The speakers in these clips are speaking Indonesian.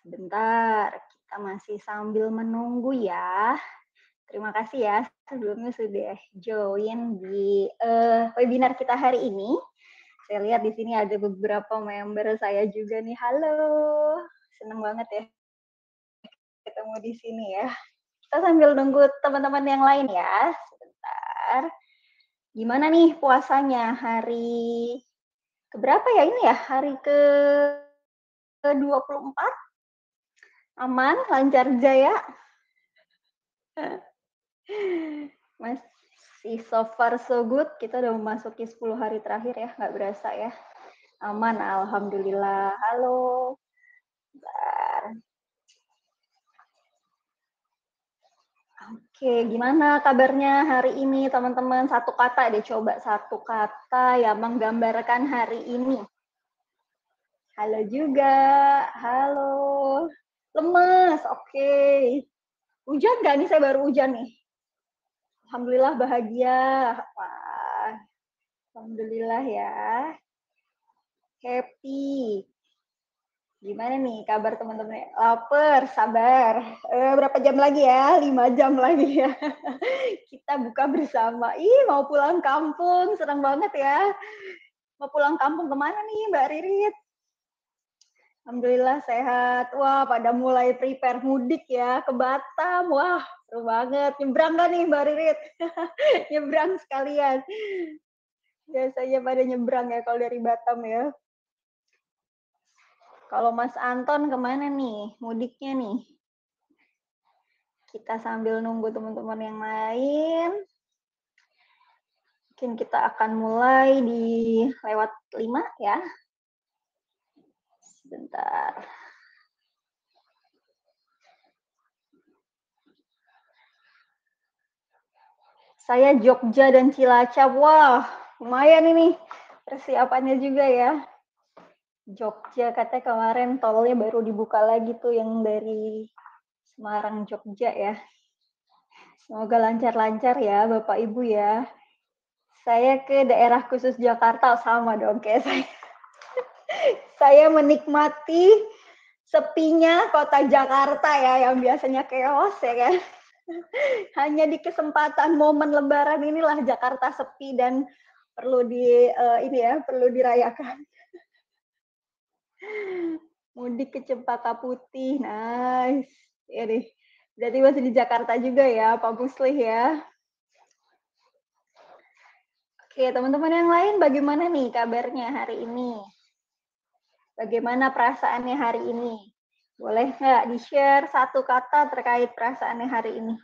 Sebentar, kita masih sambil menunggu ya. Terima kasih ya sebelumnya sudah join di webinar kita hari ini. Saya lihat di sini ada beberapa member saya juga nih. Halo, senang banget ya ketemu di sini ya. Kita sambil nunggu teman-teman yang lain ya. Sebentar. Gimana nih puasanya hari keberapa ya ini ya? Hari ke-24? Aman, lancar jaya? Masih so far so good, kita udah memasuki 10 hari terakhir ya, nggak berasa ya. Aman, alhamdulillah. Halo. Bentar. Oke, gimana kabarnya hari ini teman-teman? Satu kata deh, coba satu kata yang menggambarkan hari ini. Halo juga, halo. Lemes, oke. Hujan nggak nih? Saya baru hujan nih. Alhamdulillah bahagia. Wah, alhamdulillah ya. Happy. Gimana nih kabar teman-teman? Laper, sabar. Berapa jam lagi ya? 5 jam lagi ya. Kita buka bersama. Ih, mau pulang kampung. Senang banget ya. Mau pulang kampung kemana nih Mbak Ririt? Alhamdulillah sehat. Wah, pada mulai prepare mudik ya ke Batam. Wah, seru banget. Nyebrang gak nih Mbak Ririt? Nyebrang sekalian. Biasanya pada nyebrang ya kalau dari Batam ya. Kalau Mas Anton kemana nih mudiknya nih? Kita sambil nunggu teman-teman yang lain. Mungkin kita akan mulai di lewat 5 ya. Sebentar. Saya Jogja dan Cilacap. Wah, lumayan ini persiapannya juga ya. Jogja katanya kemarin tolnya baru dibuka lagi tuh yang dari Semarang Jogja ya. Semoga lancar-lancar ya Bapak Ibu ya. Saya ke daerah khusus Jakarta sama dong kayak saya. Saya menikmati sepinya kota Jakarta ya yang biasanya chaos ya kan. Hanya di kesempatan momen Lebaran inilah Jakarta sepi dan perlu perlu dirayakan. Mudik ke Cempaka Putih, nice. Ya deh. Berarti masih di Jakarta juga ya, Pak Muslih ya. Oke, teman-teman yang lain bagaimana nih kabarnya hari ini? Bagaimana perasaannya hari ini? Boleh nggak di-share satu kata terkait perasaannya hari ini?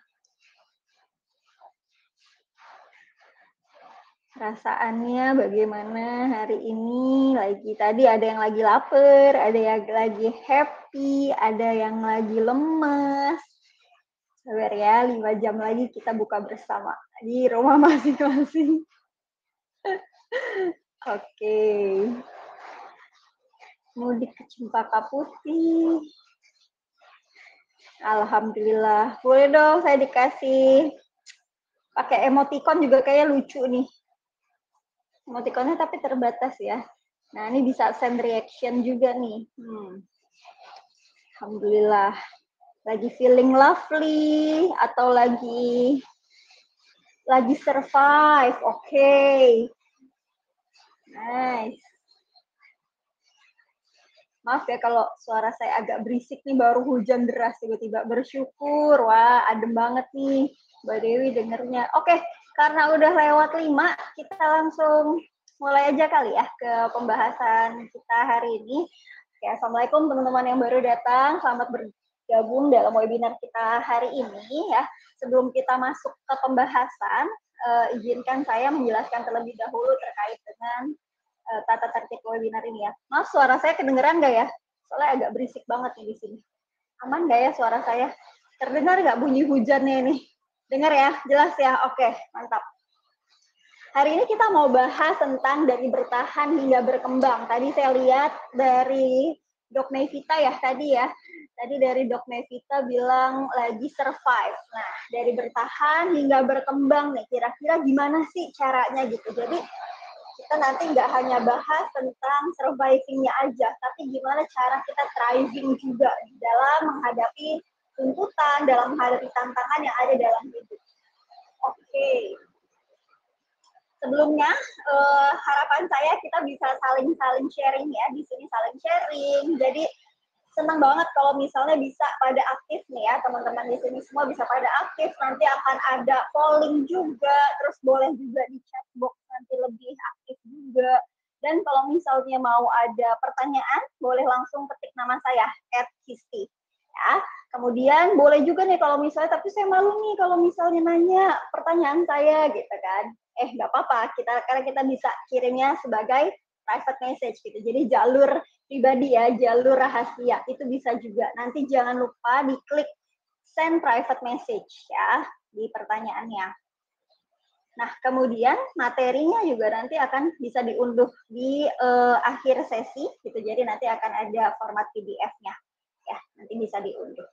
Perasaannya bagaimana hari ini? Tadi ada yang lagi lapar, ada yang lagi happy, ada yang lagi lemas. Sabar ya, 5 jam lagi kita buka bersama di rumah masing-masing. Oke. Mudik ke Cempaka Putih. Alhamdulillah. Boleh dong saya dikasih pakai emoticon juga kayak lucu nih. Emoticonnya tapi terbatas ya. Nah, ini bisa send reaction juga nih. Alhamdulillah. Lagi feeling lovely atau lagi survive. Oke. Nice. Maaf ya kalau suara saya agak berisik nih, baru hujan deras tiba-tiba. Bersyukur. Wah, adem banget nih Mbak Dewi dengernya. Oke, karena udah lewat 5, kita langsung mulai aja kali ya ke pembahasan kita hari ini. Oke, assalamualaikum teman-teman yang baru datang. Selamat bergabung dalam webinar kita hari ini ya. Sebelum kita masuk ke pembahasan, izinkan saya menjelaskan terlebih dahulu terkait dengan tata tertib webinar ini ya. Maaf, suara saya kedengeran nggak ya? Soalnya agak berisik banget nih di sini. Aman nggak ya suara saya? Terdengar nggak bunyi hujannya ini? Dengar ya? Jelas ya? Oke, mantap. Hari ini kita mau bahas tentang dari bertahan hingga berkembang. Tadi saya lihat dari Dok Nevita ya tadi ya. Tadi dari Dok Nevita bilang lagi survive. Nah, dari bertahan hingga berkembang nih, kira-kira gimana sih caranya gitu. Jadi kita nanti nggak hanya bahas tentang surviving-nya aja, tapi gimana cara kita thriving juga dalam menghadapi tuntutan, dalam menghadapi tantangan yang ada dalam hidup. Oke. Sebelumnya, harapan saya kita bisa saling sharing ya, di sini saling sharing. Jadi senang banget kalau misalnya bisa pada aktif nih ya, teman-teman di sini semua bisa pada aktif. Nanti akan ada polling juga, terus boleh juga di chat box nanti lebih aktif juga. Dan kalau misalnya mau ada pertanyaan, boleh langsung ketik nama saya, @kisti. Ya. Kemudian boleh juga nih kalau misalnya, tapi saya malu nih kalau misalnya nanya pertanyaan saya gitu kan. Nggak apa-apa, karena kita bisa kirimnya sebagai private message gitu. Jadi jalur pribadi ya, jalur rahasia itu bisa juga. Nanti jangan lupa diklik send private message ya di pertanyaannya. Nah, kemudian materinya juga nanti akan bisa diunduh di akhir sesi gitu. Jadi nanti akan ada format PDF-nya. Ya, nanti bisa diunduh.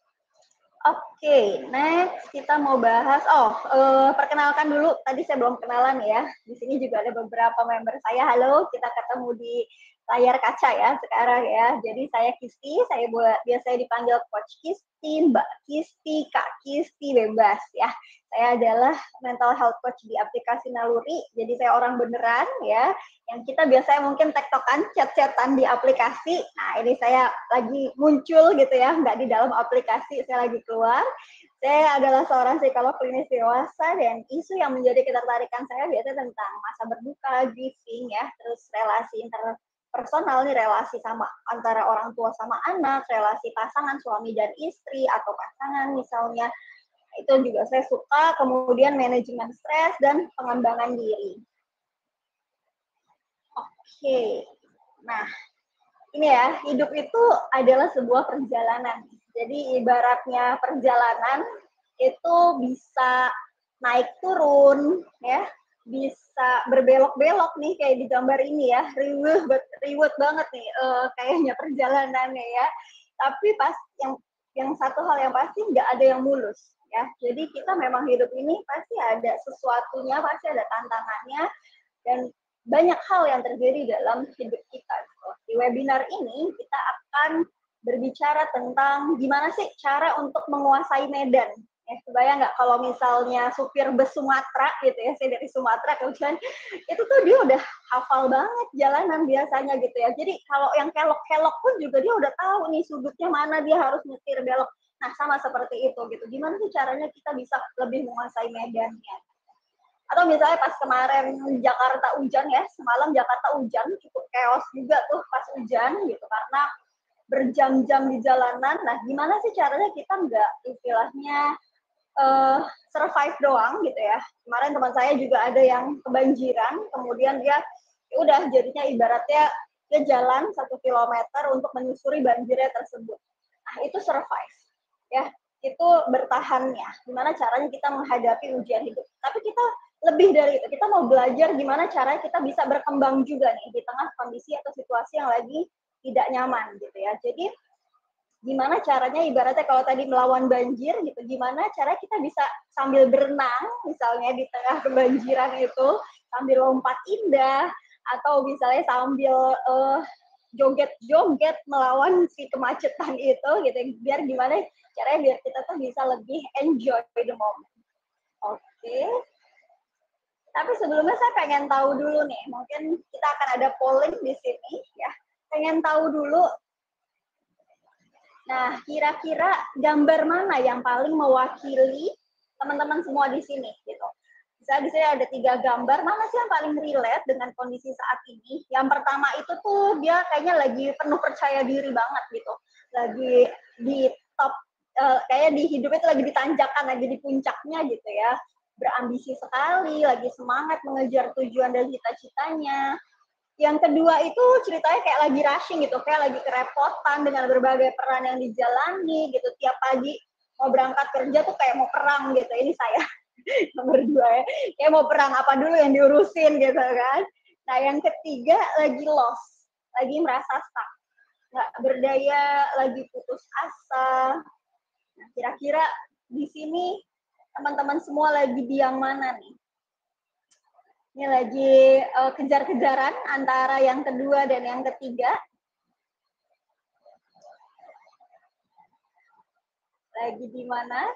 Oke, next kita mau bahas, perkenalkan dulu, tadi saya belum kenalan ya, di sini juga ada beberapa member saya, halo, kita ketemu di layar kaca ya sekarang ya, jadi saya Kisti, saya biasanya dipanggil Coach Kisti, Mbak Kisti, Kak Kisti, bebas ya, saya adalah mental health coach di aplikasi Naluri, jadi saya orang beneran ya, yang kita biasanya mungkin tektokan, chat-chatan di aplikasi. Nah, ini saya lagi muncul gitu ya, nggak di dalam aplikasi, saya lagi keluar. Saya adalah seorang psikolog klinis dewasa dan isu yang menjadi ketertarikan saya biasanya tentang masa berduka, grieving ya, terus relasi interpersonal nih, relasi sama antara orang tua sama anak, relasi pasangan suami dan istri atau pasangan misalnya. Itu juga saya suka, kemudian manajemen stres dan pengembangan diri. Oke, nah ini ya, hidup itu adalah sebuah perjalanan. Jadi ibaratnya perjalanan itu bisa naik turun, ya, bisa berbelok-belok nih kayak di gambar ini ya, riwet banget nih kayaknya perjalanannya ya. Tapi pas yang satu hal yang pasti nggak ada yang mulus ya. Jadi kita memang hidup ini pasti ada sesuatunya, pasti ada tantangannya dan banyak hal yang terjadi dalam hidup kita. Di webinar ini kita akan berbicara tentang gimana sih cara untuk menguasai medan. Ya, kebayang nggak kalau misalnya supir bus Sumatera gitu ya, saya dari Sumatera kemudian itu tuh dia udah hafal banget jalanan biasanya gitu ya. Jadi kalau yang kelok-kelok pun juga dia udah tahu nih sudutnya mana dia harus nyetir belok. Nah, sama seperti itu gitu. Gimana sih caranya kita bisa lebih menguasai medannya? Atau misalnya pas kemarin Jakarta hujan ya, semalam Jakarta hujan, cukup chaos juga tuh pas hujan gitu, karena berjam-jam di jalanan. Nah, gimana sih caranya kita nggak istilahnya survive doang gitu ya. Kemarin teman saya juga ada yang kebanjiran, kemudian dia udah jadinya ibaratnya dia jalan 1 kilometer untuk menyusuri banjirnya tersebut. Nah, itu survive ya, itu bertahannya. Gimana caranya kita menghadapi ujian hidup. Tapi kita lebih dari itu, kita mau belajar gimana caranya kita bisa berkembang juga nih di tengah kondisi atau situasi yang lagi tidak nyaman gitu ya. Jadi gimana caranya ibaratnya kalau tadi melawan banjir gitu, gimana cara kita bisa sambil berenang misalnya di tengah kebanjiran itu, sambil lompat indah, atau misalnya sambil joget-joget melawan si kemacetan itu gitu, biar gimana caranya biar kita tuh bisa lebih enjoy the moment. Oke. Tapi sebelumnya saya pengen tahu dulu nih, mungkin kita akan ada polling di sini ya. Pengen tahu dulu, nah kira-kira gambar mana yang paling mewakili teman-teman semua di sini gitu. Misalnya di sini ada 3 gambar, mana sih yang paling relate dengan kondisi saat ini? Yang pertama itu tuh dia kayaknya lagi penuh percaya diri banget gitu. Lagi di top, kayak di hidup itu lagi ditanjakan, lagi di puncaknya gitu ya. Berambisi sekali, lagi semangat mengejar tujuan dan cita-citanya. Yang kedua itu ceritanya kayak lagi rushing gitu, kayak lagi kerepotan dengan berbagai peran yang dijalani gitu. Tiap pagi mau berangkat kerja tuh kayak mau perang gitu. Ini saya nomor 2 ya. Kayak mau perang apa dulu yang diurusin gitu kan. Nah yang ketiga lagi lost, lagi merasa stuck, nggak berdaya, lagi putus asa. Nah, kira-kira di sini teman-teman semua lagi di yang mana nih? Ini lagi kejar-kejaran antara yang kedua dan yang ketiga. Lagi di mana?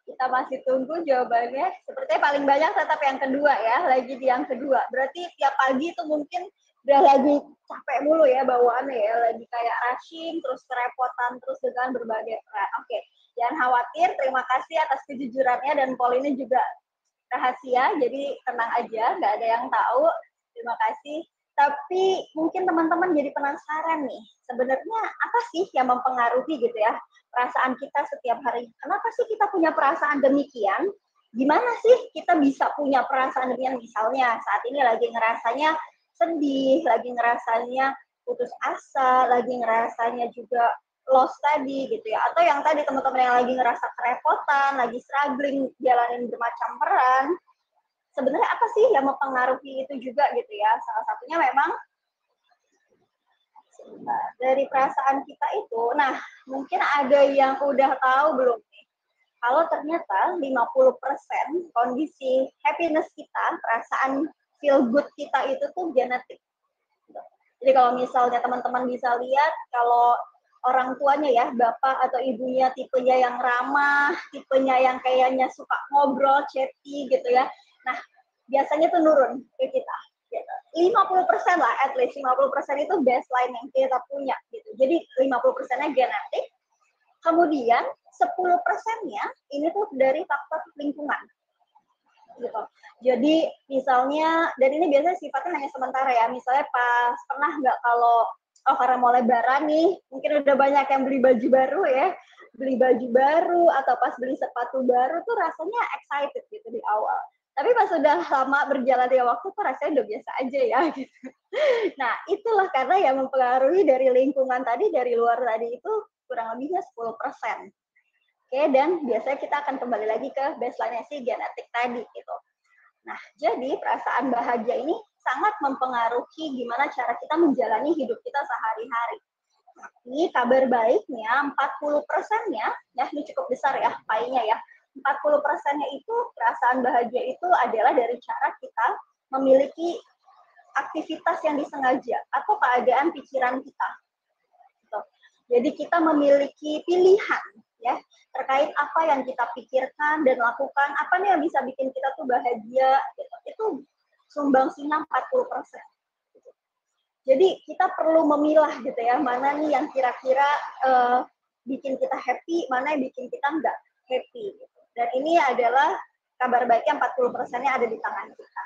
Kita masih tunggu jawabannya. Sepertinya paling banyak tetap yang kedua ya, lagi di yang kedua. Berarti tiap pagi itu mungkin udah lagi capek mulu ya bawaannya ya, lagi kayak rushing, terus kerepotan, terus dengan berbagai peran. Oke, jangan khawatir, terima kasih atas kejujurannya dan poll ini juga rahasia, jadi tenang aja, nggak ada yang tahu. Terima kasih. Tapi mungkin teman-teman jadi penasaran nih, sebenarnya apa sih yang mempengaruhi gitu ya perasaan kita setiap hari? Kenapa sih kita punya perasaan demikian? Gimana sih kita bisa punya perasaan demikian? Misalnya saat ini lagi ngerasanya sedih, lagi ngerasanya putus asa, lagi ngerasanya juga loss tadi gitu ya, atau yang tadi teman-teman yang lagi ngerasa kerepotan, lagi struggling jalanin bermacam peran, sebenarnya apa sih yang mempengaruhi itu juga gitu ya? Salah satunya memang dari perasaan kita itu. Nah, mungkin ada yang udah tahu belum nih? Kalau ternyata 50% kondisi happiness kita, perasaan feel good kita itu tuh genetik. Jadi kalau misalnya teman-teman bisa lihat, kalau orang tuanya ya, bapak atau ibunya tipenya yang ramah, tipenya yang kayaknya suka ngobrol, chatty gitu ya. Nah, biasanya tuh nurun ke kita. Gitu. 50% lah, at least 50% itu baseline yang kita punya. Gitu. Jadi 50%-nya genetik, kemudian 10%-nya ini tuh dari faktor lingkungan. Gitu. Jadi misalnya, dan ini biasanya sifatnya hanya sementara ya, misalnya pas pernah nggak kalau karena mau lebaran nih, mungkin udah banyak yang beli baju baru ya, beli baju baru atau pas beli sepatu baru tuh rasanya excited gitu di awal. Tapi pas udah lama berjalan ya waktu tuh rasanya udah biasa aja ya gitu. Nah itulah karena yang mempengaruhi dari lingkungan tadi, dari luar tadi itu kurang lebihnya 10%. Oke, dan biasanya kita akan kembali lagi ke baseline si genetik tadi gitu. Nah, jadi perasaan bahagia ini sangat mempengaruhi gimana cara kita menjalani hidup kita sehari-hari. Ini kabar baiknya 40%-nya, ya ini cukup besar ya pie-nya ya. 40%-nya itu perasaan bahagia itu adalah dari cara kita memiliki aktivitas yang disengaja atau keadaan pikiran kita. Gitu. Jadi kita memiliki pilihan ya terkait apa yang kita pikirkan dan lakukan, apa nih yang bisa bikin kita tuh bahagia gitu. Itu sumbangsinya 40%. Gitu. Jadi kita perlu memilah gitu ya, mana nih yang kira-kira bikin kita happy, mana yang bikin kita enggak happy gitu. Dan ini adalah kabar baiknya 40%-nya ada di tangan kita.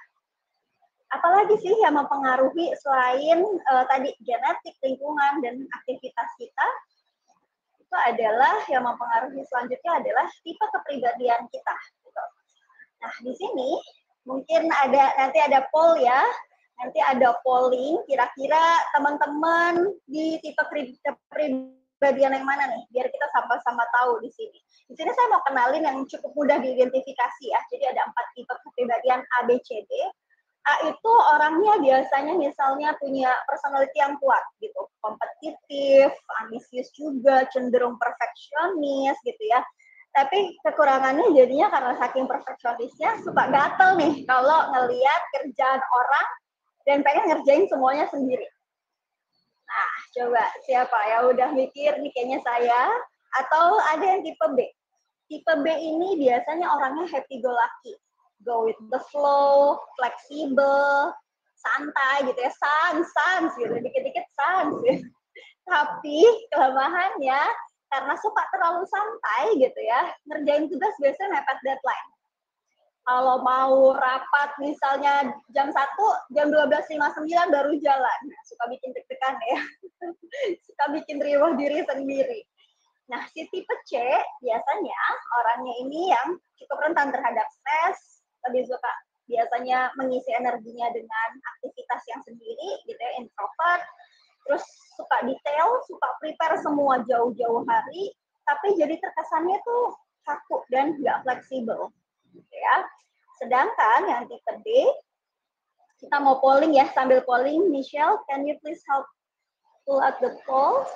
Apalagi sih yang mempengaruhi selain tadi genetik, lingkungan, dan aktivitas kita, itu adalah yang mempengaruhi selanjutnya adalah tipe kepribadian kita. Gitu. Nah, di sini mungkin nanti ada poll ya, nanti ada polling, kira-kira teman-teman di tipe kepribadian yang mana nih, biar kita sama-sama tahu di sini. Di sini saya mau kenalin yang cukup mudah diidentifikasi ya, jadi ada 4 tipe kepribadian A, B, C, D. A itu orangnya biasanya misalnya punya personality yang kuat gitu, kompetitif, ambisius juga, cenderung perfeksionis gitu ya. Tapi kekurangannya jadinya karena saking perfeksionisnya suka gatel nih kalau ngelihat kerjaan orang dan pengen ngerjain semuanya sendiri. Nah, coba siapa ya udah mikir nih kayaknya saya, atau ada yang tipe B. Tipe B ini biasanya orangnya happy go lucky. Go with the flow, fleksibel, santai gitu ya, sans gitu, dikit-dikit sans gitu. Tapi kelemahannya karena suka terlalu santai gitu ya, ngerjain tugas biasanya mepet deadline. Kalau mau rapat misalnya jam 1, jam 12.59 baru jalan. Suka bikin deg-degan ya. Suka bikin riwah diri sendiri. Nah, si tipe C biasanya orangnya ini yang cukup rentan terhadap stres, lebih suka biasanya mengisi energinya dengan aktivitas yang sendiri gitu ya, introvert, terus suka detail, suka prepare semua jauh-jauh hari, tapi jadi terkesannya tuh kaku dan nggak fleksibel gitu ya. Sedangkan yang tipe D, kita mau polling ya, sambil polling, Michelle, can you please help pull out the polls?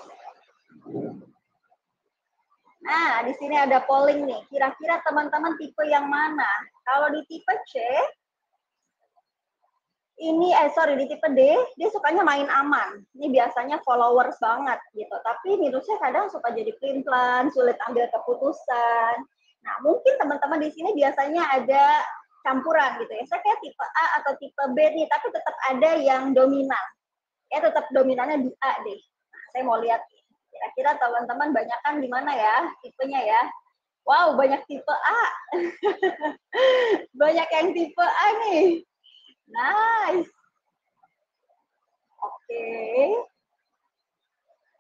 Nah, di sini ada polling nih. Kira-kira teman-teman tipe yang mana? Kalau di tipe C, Sorry, di tipe D, dia sukanya main aman. Ini biasanya followers banget gitu. Tapi minusnya kadang suka jadi pelin-pelan, sulit ambil keputusan. Nah, mungkin teman-teman di sini biasanya ada campuran gitu ya. Saya kayak tipe A atau tipe B nih, tapi tetap ada yang dominan. Ya, tetap dominannya di A deh. Nah, saya mau lihat kira-kira teman-teman banyakan di mana ya tipenya ya. Wow, banyak tipe A. Banyak yang tipe A nih. Nice. Oke.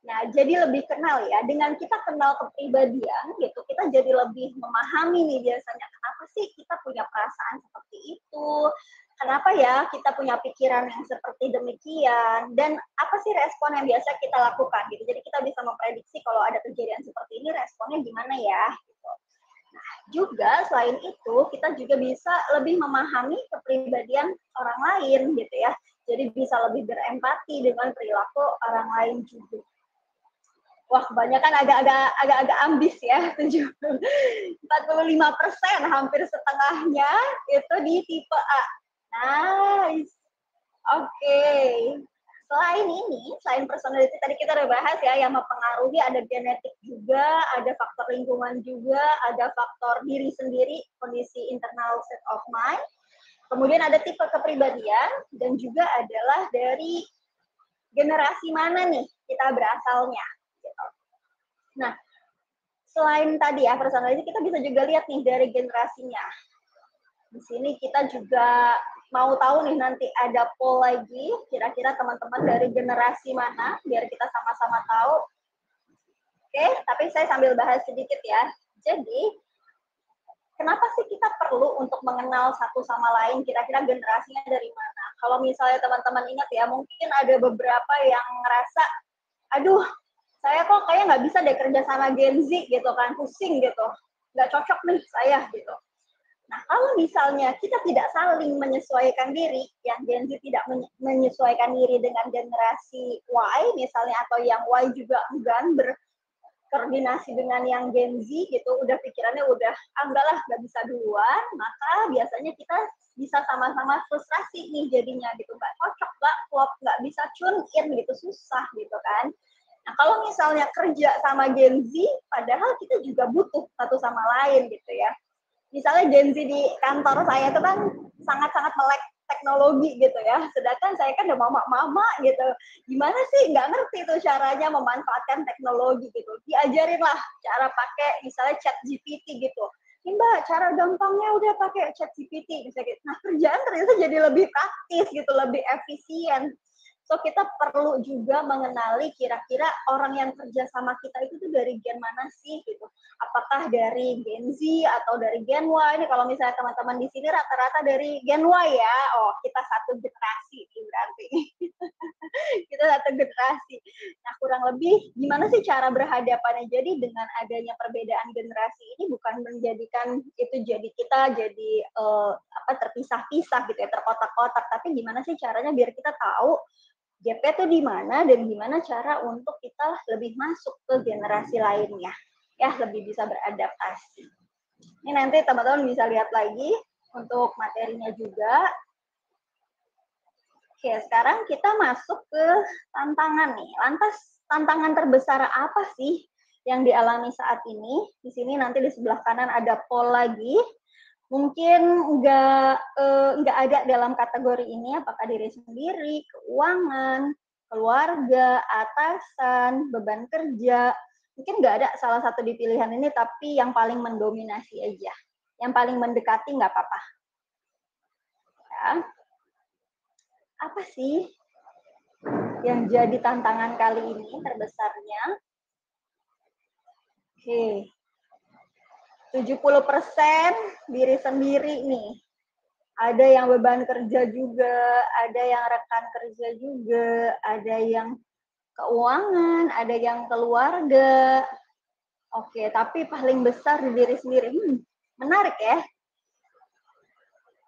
Nah, jadi lebih kenal ya. Dengan kita kenal kepribadian gitu, kita jadi lebih memahami nih biasanya kenapa sih kita punya perasaan seperti itu. Kenapa ya kita punya pikiran yang seperti demikian dan apa sih respon yang biasa kita lakukan gitu. Jadi kita bisa memprediksi kalau ada kejadian seperti ini responnya gimana ya gitu. Nah, juga selain itu kita juga bisa lebih memahami kepribadian orang lain gitu ya. Jadi bisa lebih berempati dengan perilaku orang lain juga. Wah, kebanyakan agak-agak ambis ya, 45%, hampir setengahnya itu di tipe A. Nice. Oke. Selain personality tadi kita udah bahas ya, yang mempengaruhi ada genetik juga, ada faktor lingkungan juga, ada faktor diri sendiri, kondisi internal state of mind. Kemudian ada tipe kepribadian, dan juga adalah dari generasi mana nih kita berasalnya. Gitu. Nah, selain tadi ya personality, kita bisa juga lihat nih dari generasinya. Di sini kita juga mau tahu nih nanti ada poll lagi, kira-kira teman-teman dari generasi mana, biar kita sama-sama tahu. Oke, tapi saya sambil bahas sedikit ya. Jadi, kenapa sih kita perlu untuk mengenal satu sama lain, kira-kira generasinya dari mana? Kalau misalnya teman-teman ingat ya, mungkin ada beberapa yang ngerasa, aduh, saya kok kayaknya nggak bisa deh kerja sama Gen Z gitu kan, pusing gitu, nggak cocok nih saya gitu. Nah, kalau misalnya kita tidak saling menyesuaikan diri, yang Gen Z tidak menyesuaikan diri dengan generasi Y misalnya, atau yang Y juga enggan berkoordinasi dengan yang Gen Z gitu, udah pikirannya udah, enggak lah, nggak bisa duluan, maka biasanya kita bisa sama-sama frustrasi nih jadinya gitu, nggak cocok, nggak klop, nggak bisa tune in gitu, susah gitu kan. Nah, kalau misalnya kerja sama Gen Z, padahal kita juga butuh satu sama lain gitu ya. Misalnya Gen Z di kantor saya itu kan sangat-sangat melek teknologi gitu ya. Sedangkan saya kan udah mama-mama gitu. Gimana sih? Nggak ngerti tuh caranya memanfaatkan teknologi gitu. Diajarin lah cara pakai misalnya chat GPT gitu. Ini Mbak, cara gampangnya udah pakai chat GPT. Misalnya gitu. Nah, kerjaan ternyata jadi lebih praktis gitu, lebih efisien. So, kita perlu juga mengenali kira-kira orang yang kerja sama kita itu tuh dari gen mana sih gitu. Apakah dari Gen Z atau dari Gen Y? Ini kalau misalnya teman-teman di sini rata-rata dari Gen Y ya. Oh, kita satu generasi berarti. Kita satu generasi. Nah, kurang lebih gimana sih cara berhadapannya? Jadi dengan adanya perbedaan generasi ini bukan menjadikan itu jadi kita jadi terpisah-pisah gitu ya, terkotak-kotak, tapi gimana sih caranya biar kita tahu gap-nya tuh di mana dan gimana cara untuk kita lebih masuk ke generasi lainnya. Ya, lebih bisa beradaptasi. Ini nanti teman-teman bisa lihat lagi untuk materinya juga. Oke, sekarang kita masuk ke tantangan nih. Lantas tantangan terbesar apa sih yang dialami saat ini? Di sini nanti di sebelah kanan ada poll lagi. Mungkin nggak ada dalam kategori ini, apakah diri sendiri, keuangan, keluarga, atasan, beban kerja. Mungkin nggak ada salah satu di pilihan ini, tapi yang paling mendominasi aja. Yang paling mendekati nggak apa-apa. Ya. Apa sih yang jadi tantangan kali ini terbesarnya? Oke. 70% diri sendiri nih. Ada yang beban kerja juga, ada yang rekan kerja juga, ada yang keuangan, ada yang keluarga. Oke, tapi paling besar di diri sendiri. Menarik ya.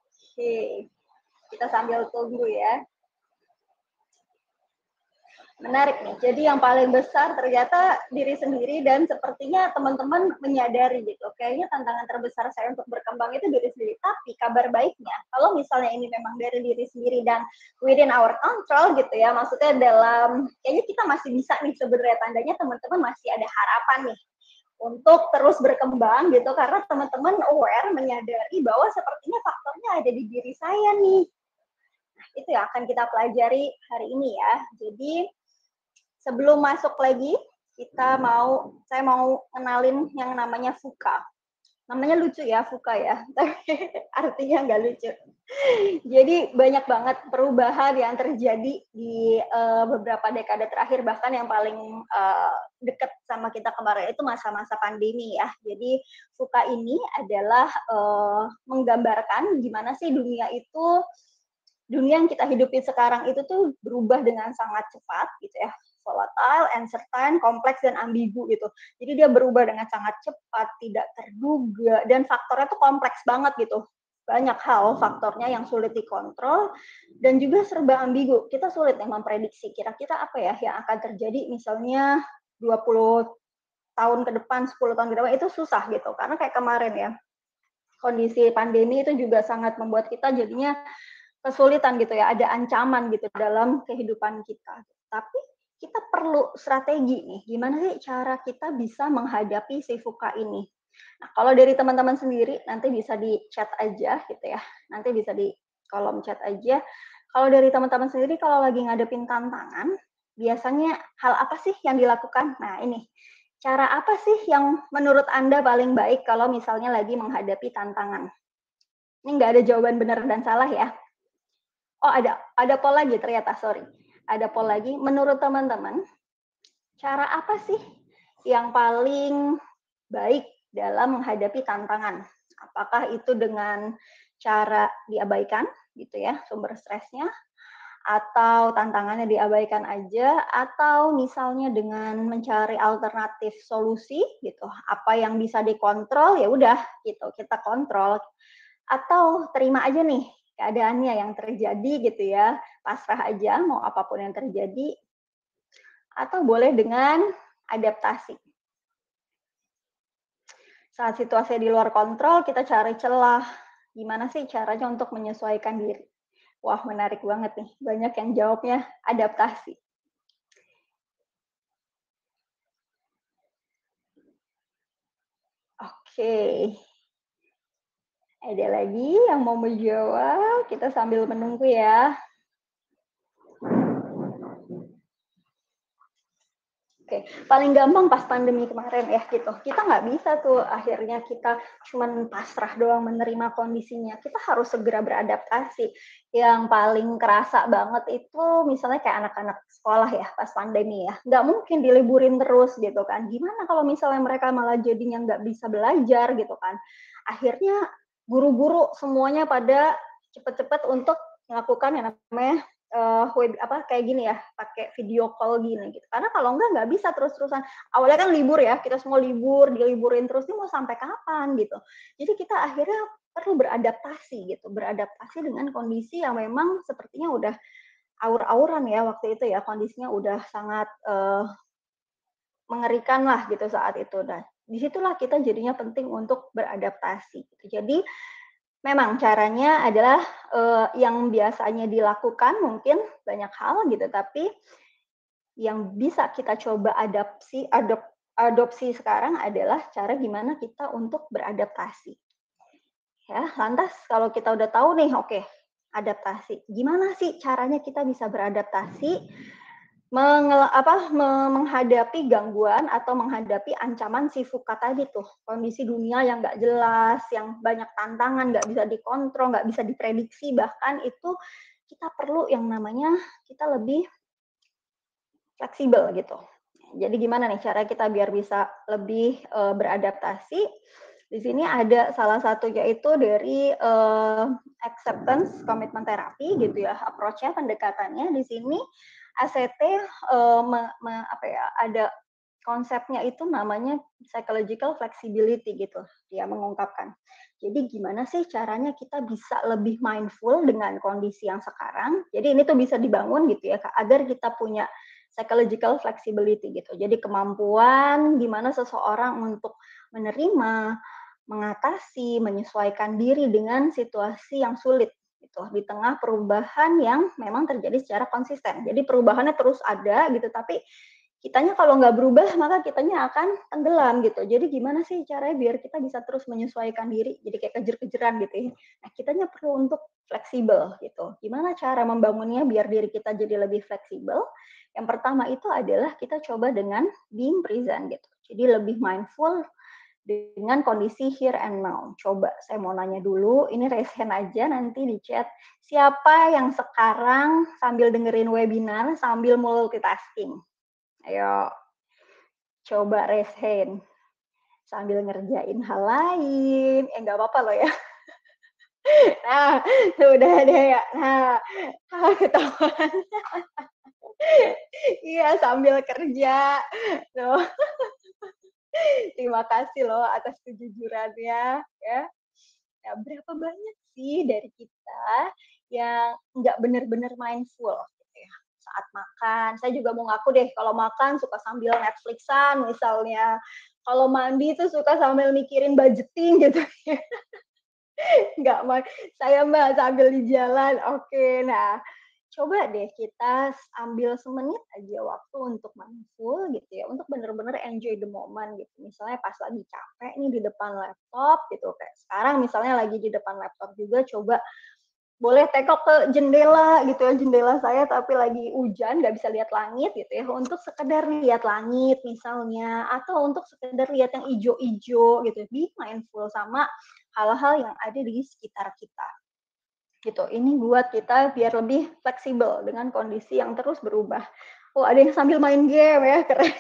Oke, kita sambil tunggu ya. Menarik nih. Jadi yang paling besar ternyata diri sendiri dan sepertinya teman-teman menyadari gitu. Kayaknya tantangan terbesar saya untuk berkembang itu diri sendiri. Tapi kabar baiknya, kalau misalnya ini memang dari diri sendiri dan within our control gitu ya, maksudnya dalam, kayaknya kita masih bisa nih sebenarnya, tandanya teman-teman masih ada harapan nih untuk terus berkembang gitu, karena teman-teman aware, menyadari bahwa sepertinya faktornya ada di diri saya nih. Nah, itu yang akan kita pelajari hari ini ya. Jadi sebelum masuk lagi, saya mau kenalin yang namanya VUCA. Namanya lucu ya, VUCA ya, tapi artinya nggak lucu. Jadi banyak banget perubahan yang terjadi di beberapa dekade terakhir, bahkan yang paling dekat sama kita kemarin itu masa-masa pandemi ya. Jadi VUCA ini adalah menggambarkan gimana sih dunia yang kita hidupi sekarang itu tuh berubah dengan sangat cepat gitu ya, volatile, uncertain, kompleks dan ambigu gitu. Jadi dia berubah dengan sangat cepat, tidak terduga, dan faktornya tuh kompleks banget gitu. Banyak hal faktornya yang sulit dikontrol dan juga serba ambigu. Kita sulit nih memprediksi kira-kira apa ya yang akan terjadi misalnya 20 tahun ke depan, 10 tahun ke depan, itu susah gitu. Karena kayak kemarin ya, kondisi pandemi itu juga sangat membuat kita jadinya kesulitan gitu ya, ada ancaman gitu dalam kehidupan kita. Tapi kita perlu strategi nih, gimana sih cara kita bisa menghadapi si VUCA ini. Nah, kalau dari teman-teman sendiri, nanti bisa di chat aja gitu ya, nanti bisa di kolom chat aja. Kalau dari teman-teman sendiri, kalau lagi ngadepin tantangan, biasanya hal apa sih yang dilakukan? Nah ini, cara apa sih yang menurut Anda paling baik kalau misalnya lagi menghadapi tantangan? Ini nggak ada jawaban benar dan salah ya. Oh ada poll lagi ternyata, sorry. Ada poll lagi, menurut teman-teman, cara apa sih yang paling baik dalam menghadapi tantangan? Apakah itu dengan cara diabaikan gitu ya, sumber stresnya, atau tantangannya diabaikan aja, atau misalnya dengan mencari alternatif solusi gitu, apa yang bisa dikontrol ya udah gitu, kita kontrol, atau terima aja nih keadaannya yang terjadi gitu ya, pasrah aja mau apapun yang terjadi, atau boleh dengan adaptasi. Saat situasi di luar kontrol, kita cari celah. Gimana sih caranya untuk menyesuaikan diri? Wah, menarik banget nih. Banyak yang jawabnya adaptasi. Oke. Ada lagi yang mau menjawab? Kita sambil menunggu ya. Oke, paling gampang pas pandemi kemarin ya gitu. Kita nggak bisa tuh akhirnya kita cuman pasrah doang menerima kondisinya. Kita harus segera beradaptasi. Yang paling kerasa banget itu misalnya kayak anak-anak sekolah ya pas pandemi ya. Nggak mungkin diliburin terus gitu kan. Gimana kalau misalnya mereka malah jadinya nggak bisa belajar gitu kan. Akhirnya guru-guru semuanya pada cepet-cepet untuk melakukan yang namanya kayak gini ya, pakai video call gini gitu. Karena kalau nggak bisa terus-terusan. Awalnya kan libur ya, kita semua libur, diliburin terus, ini mau sampai kapan gitu. Jadi kita akhirnya perlu beradaptasi gitu, beradaptasi dengan kondisi yang memang sepertinya udah aur-auran ya waktu itu ya, kondisinya udah sangat mengerikan lah gitu saat itu. Dan disitulah kita jadinya penting untuk beradaptasi. Gitu. Jadi memang caranya adalah yang biasanya dilakukan mungkin banyak hal gitu, tapi yang bisa kita coba adopsi sekarang adalah cara gimana kita untuk beradaptasi. Ya, lantas kalau kita udah tahu nih, oke, adaptasi. Gimana sih caranya kita bisa beradaptasi menghadapi gangguan atau menghadapi ancaman si VUCA tadi tuh, kondisi dunia yang nggak jelas, yang banyak tantangan, nggak bisa dikontrol, nggak bisa diprediksi, bahkan itu kita perlu yang namanya kita lebih fleksibel gitu. Jadi gimana nih cara kita biar bisa lebih beradaptasi? Di sini ada salah satunya itu dari acceptance commitment therapy gitu ya, approach-nya, pendekatannya di sini ACT ada konsepnya itu namanya psychological flexibility gitu, dia mengungkapkan. Jadi gimana sih caranya kita bisa lebih mindful dengan kondisi yang sekarang? Jadi ini tuh bisa dibangun gitu ya, agar kita punya psychological flexibility gitu. Jadi kemampuan gimana seseorang untuk menerima, mengatasi, menyesuaikan diri dengan situasi yang sulit gitu di tengah perubahan yang memang terjadi secara konsisten. Jadi perubahannya terus ada gitu, tapi kitanya kalau nggak berubah maka kitanya akan tenggelam gitu. Jadi gimana sih caranya biar kita bisa terus menyesuaikan diri, jadi kayak kejar-kejaran gitu ya. Nah, kitanya perlu untuk fleksibel gitu. Gimana cara membangunnya biar diri kita jadi lebih fleksibel? Yang pertama itu adalah kita coba dengan being present gitu. Jadi lebih mindful dengan kondisi here and now. Coba saya mau nanya dulu, ini raise hand aja nanti di chat. Siapa yang sekarang sambil dengerin webinar sambil multitasking? Ayo, coba raise hand. Sambil ngerjain hal lain. Nggak apa-apa loh ya. Nah, udah deh ya. Nah, ketahuan. Iya, sambil kerja. Tuh. Terima kasih loh atas kejujurannya. Ya. Nah, berapa banyak sih dari kita yang nggak benar-benar mindful gitu ya saat makan. Saya juga mau ngaku deh, kalau makan suka sambil Netflixan misalnya. Kalau mandi tuh suka sambil mikirin budgeting gitu ya. Nggak mau, saya Mbak sambil di jalan. Oke, nah coba deh kita ambil semenit aja waktu untuk mindful gitu ya, untuk bener-bener enjoy the moment gitu. Misalnya pas lagi capek nih di depan laptop gitu, kayak sekarang misalnya lagi di depan laptop juga, coba boleh tengok ke jendela gitu ya, jendela saya tapi lagi hujan, nggak bisa lihat langit gitu ya, untuk sekedar lihat langit misalnya, atau untuk sekedar lihat yang ijo-ijo gitu. Be mindful sama hal-hal yang ada di sekitar kita gitu. Ini buat kita biar lebih fleksibel dengan kondisi yang terus berubah. Oh, ada yang sambil main game ya, keren.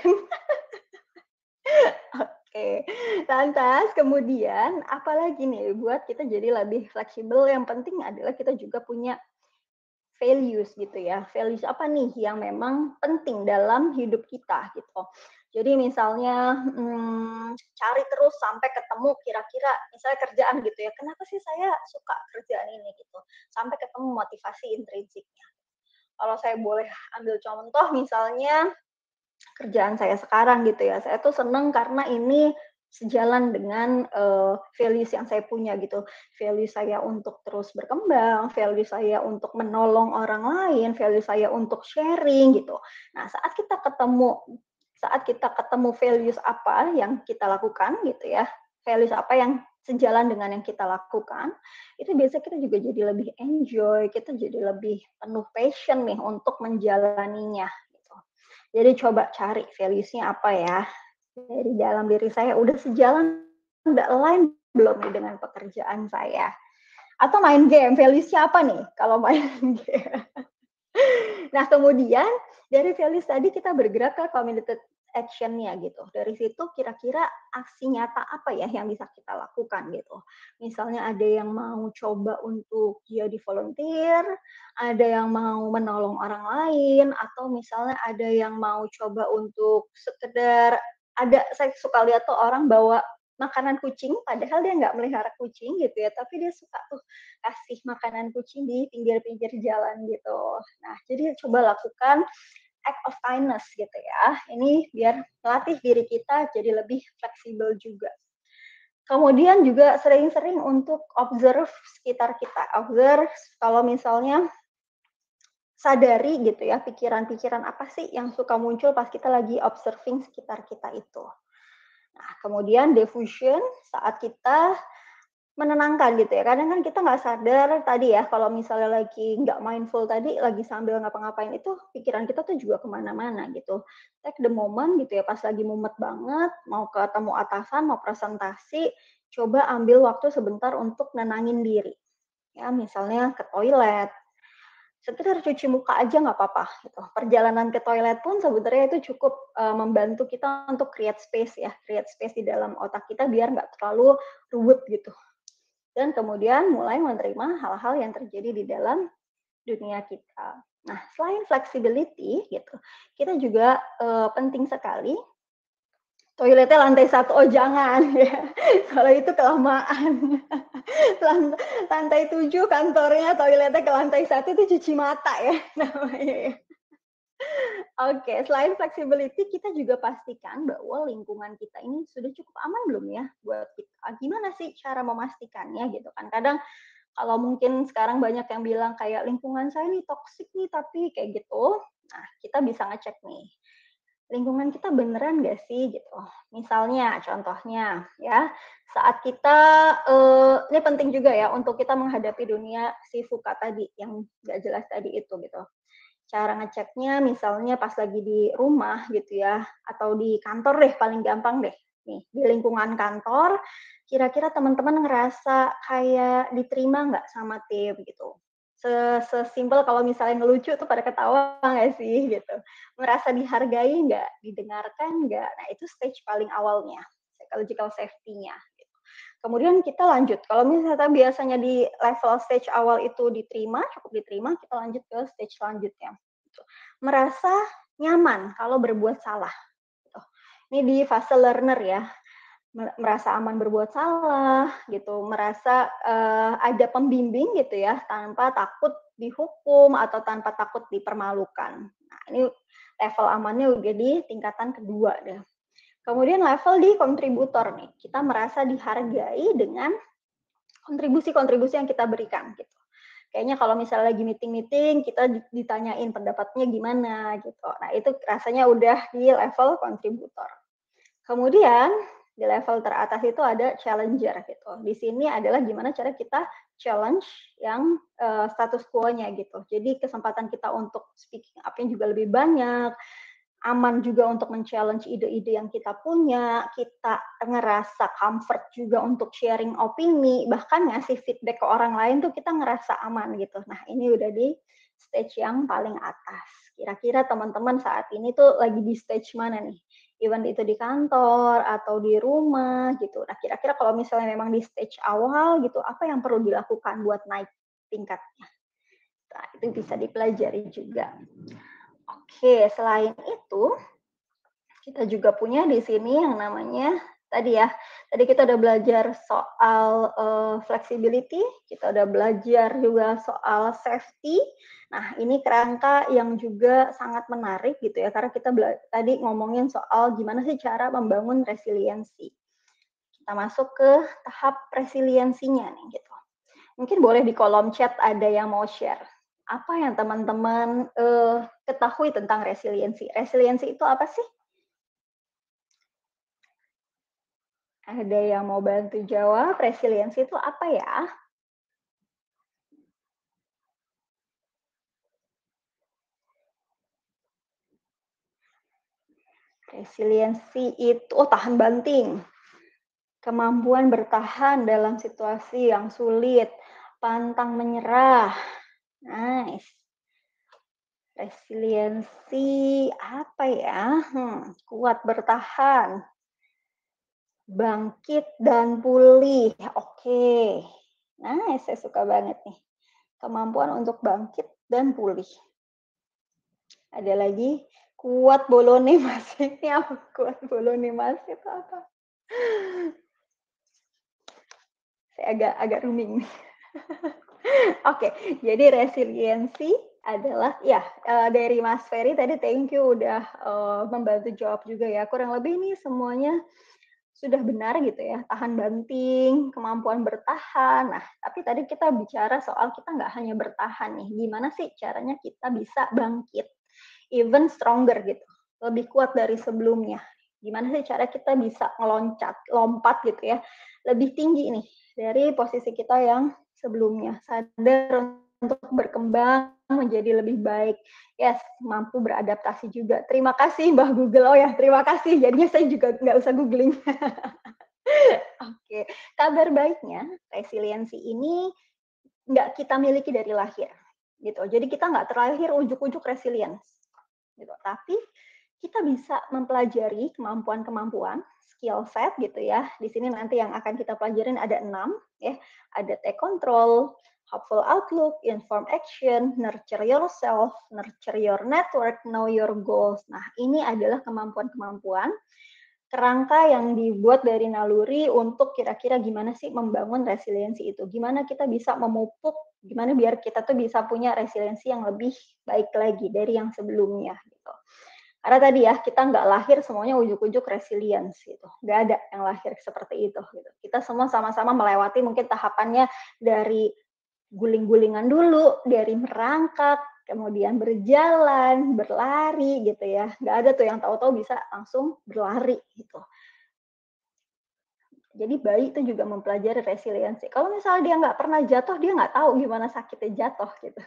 Oke, lantas kemudian apalagi nih buat kita jadi lebih fleksibel, yang penting adalah kita juga punya values gitu ya. Values apa nih yang memang penting dalam hidup kita gitu. Jadi misalnya cari terus sampai ketemu kira-kira misalnya kerjaan gitu ya. Kenapa sih saya suka kerjaan ini gitu? Sampai ketemu motivasi intrinsiknya. Kalau saya boleh ambil contoh misalnya kerjaan saya sekarang gitu ya. Saya tuh seneng karena ini sejalan dengan values yang saya punya gitu. Value saya untuk terus berkembang, value saya untuk menolong orang lain, value saya untuk sharing gitu. Nah, saat kita ketemu values apa yang kita lakukan gitu ya, values apa yang sejalan dengan yang kita lakukan, itu biasanya kita juga jadi lebih enjoy, kita jadi lebih penuh passion nih untuk menjalaninya gitu. Jadi coba cari values-nya apa ya, dari dalam diri saya udah sejalan, udah align belum nih dengan pekerjaan saya. Atau main game, values-nya apa nih kalau main game? Nah, kemudian dari values tadi kita bergerak ke committed action-nya gitu. Dari situ kira-kira aksi nyata apa ya yang bisa kita lakukan gitu. Misalnya ada yang mau coba untuk jadi volunteer, ada yang mau menolong orang lain, atau misalnya ada yang mau coba untuk sekedar saya suka lihat tuh orang bawa makanan kucing, padahal dia nggak melihara kucing gitu ya, tapi dia suka tuh kasih makanan kucing di pinggir-pinggir jalan gitu. Nah, jadi coba lakukan act of kindness gitu ya. Ini biar melatih diri kita jadi lebih fleksibel juga. Kemudian juga sering-sering untuk observe sekitar kita. Observe kalau misalnya sadari gitu ya, pikiran-pikiran apa sih yang suka muncul pas kita lagi observing sekitar kita itu. Nah, kemudian diffusion saat kita menenangkan gitu ya, kadang kan kita nggak sadar tadi ya, kalau misalnya lagi nggak mindful tadi, lagi sambil ngapa-ngapain itu, pikiran kita tuh juga kemana-mana gitu. Take the moment gitu ya, pas lagi mumet banget, mau ketemu atasan, mau presentasi, coba ambil waktu sebentar untuk nenangin diri. Ya, misalnya ke toilet, sekedar cuci muka aja nggak apa-apa gitu. Perjalanan ke toilet pun sebenarnya itu cukup membantu kita untuk create space ya, create space di dalam otak kita biar nggak terlalu ruwet gitu. Dan kemudian mulai menerima hal-hal yang terjadi di dalam dunia kita. Nah, selain flexibility gitu, kita juga penting sekali toiletnya lantai 1, oh jangan ya, kalau itu kelamaan. Lantai 7 kantornya, toiletnya ke lantai 1 itu cuci mata ya namanya ya. Oke, selain flexibility, kita juga pastikan bahwa lingkungan kita ini sudah cukup aman belum ya buat kita. Gimana sih cara memastikannya gitu kan? Kadang kalau mungkin sekarang banyak yang bilang kayak lingkungan saya nih toksik nih, tapi kayak gitu. Nah, kita bisa ngecek nih, lingkungan kita beneran nggak sih gitu. Misalnya, contohnya ya, saat kita ini penting juga ya untuk kita menghadapi dunia si Fuka tadi yang nggak jelas tadi itu gitu. Cara ngeceknya misalnya pas lagi di rumah gitu ya, atau di kantor deh paling gampang deh. Nih, di lingkungan kantor, kira-kira teman-teman ngerasa kayak diterima nggak sama tim gitu. Sesimpel kalau misalnya ngelucu tuh pada ketawa nggak sih gitu. Merasa dihargai nggak, didengarkan nggak. Nah itu stage paling awalnya, psychological safety-nya. Gitu. Kemudian kita lanjut, kalau misalnya biasanya di level stage awal itu diterima, cukup diterima, kita lanjut ke stage selanjutnya. Gitu. Merasa nyaman kalau berbuat salah. Gitu. Ini di fase learner ya, merasa aman berbuat salah, gitu, merasa ada pembimbing gitu ya, tanpa takut dihukum atau tanpa takut dipermalukan. Nah, ini level amannya udah di tingkatan kedua deh. Kemudian level di kontributor nih, kita merasa dihargai dengan kontribusi-kontribusi yang kita berikan gitu. Kayaknya kalau misalnya lagi meeting-meeting, kita ditanyain pendapatnya gimana gitu. Nah, itu rasanya udah di level kontributor. Kemudian di level teratas itu ada challenger gitu. Di sini adalah gimana cara kita challenge yang status quo-nya gitu. Jadi kesempatan kita untuk speaking up-nya juga lebih banyak, aman juga untuk men-challenge ide-ide yang kita punya, kita ngerasa comfort juga untuk sharing opini, bahkan ngasih feedback ke orang lain tuh kita ngerasa aman gitu. Nah, ini udah di stage yang paling atas. Kira-kira teman-teman saat ini tuh lagi di stage mana nih? Even itu di kantor atau di rumah gitu. Nah, kira-kira kalau misalnya memang di stage awal gitu, apa yang perlu dilakukan buat naik tingkatnya? Nah, itu bisa dipelajari juga. Oke, selain itu, kita juga punya di sini yang namanya tadi ya, tadi kita udah belajar soal flexibility, kita udah belajar juga soal safety. Nah, ini kerangka yang juga sangat menarik gitu ya, karena kita tadi ngomongin soal gimana sih cara membangun resiliensi. Kita masuk ke tahap resiliensinya nih gitu. Mungkin boleh di kolom chat ada yang mau share. Apa yang teman-teman ketahui tentang resiliensi? Resiliensi itu apa sih? Ada yang mau bantu jawab, resiliensi itu apa ya? Resiliensi itu, oh tahan banting. Kemampuan bertahan dalam situasi yang sulit, pantang menyerah. Nice. Resiliensi apa ya? Kuat bertahan, bangkit dan pulih. Oke. Nice, saya suka banget nih. Kemampuan untuk bangkit dan pulih. Ada lagi, kuat bolone mas. Ini apa? Kuat bolone mas itu apa? Saya agak rooming. Oke, jadi resiliensi adalah ya dari Mas Ferry tadi thank you udah membantu jawab juga ya. Kurang lebih ini semuanya sudah benar gitu ya, tahan banting, kemampuan bertahan. Nah, tapi tadi kita bicara soal kita nggak hanya bertahan nih, gimana sih caranya kita bisa bangkit, even stronger gitu, lebih kuat dari sebelumnya. Gimana sih cara kita bisa lompat gitu ya, lebih tinggi nih dari posisi kita yang sebelumnya, sadar untuk berkembang menjadi lebih baik. Yes, mampu beradaptasi juga. Terima kasih Mbah Google. Oh ya, terima kasih. Jadinya saya juga nggak usah googling. Oke, kabar baiknya resiliensi ini nggak kita miliki dari lahir, gitu. Jadi kita nggak terlahir ujuk-ujuk resilience, gitu. Tapi kita bisa mempelajari kemampuan-kemampuan, skill set gitu ya. Di sini nanti yang akan kita pelajarin ada 6 ya. Ada take control, hopeful outlook, informed action, nurture yourself, nurture your network, know your goals. Nah, ini adalah kemampuan-kemampuan kerangka yang dibuat dari naluri untuk kira-kira gimana sih membangun resiliensi itu. Gimana kita bisa memupuk, gimana biar kita tuh bisa punya resiliensi yang lebih baik lagi dari yang sebelumnya gitu. Karena tadi ya, kita nggak lahir semuanya ujuk-ujuk resilience gitu. Nggak ada yang lahir seperti itu gitu. Kita semua sama-sama melewati mungkin tahapannya dari guling-gulingan dulu, dari merangkak, kemudian berjalan, berlari gitu ya. Nggak ada tuh yang tahu-tahu bisa langsung berlari gitu. Jadi bayi itu juga mempelajari resiliensi. Kalau misalnya dia nggak pernah jatuh, dia nggak tahu gimana sakitnya jatuh gitu.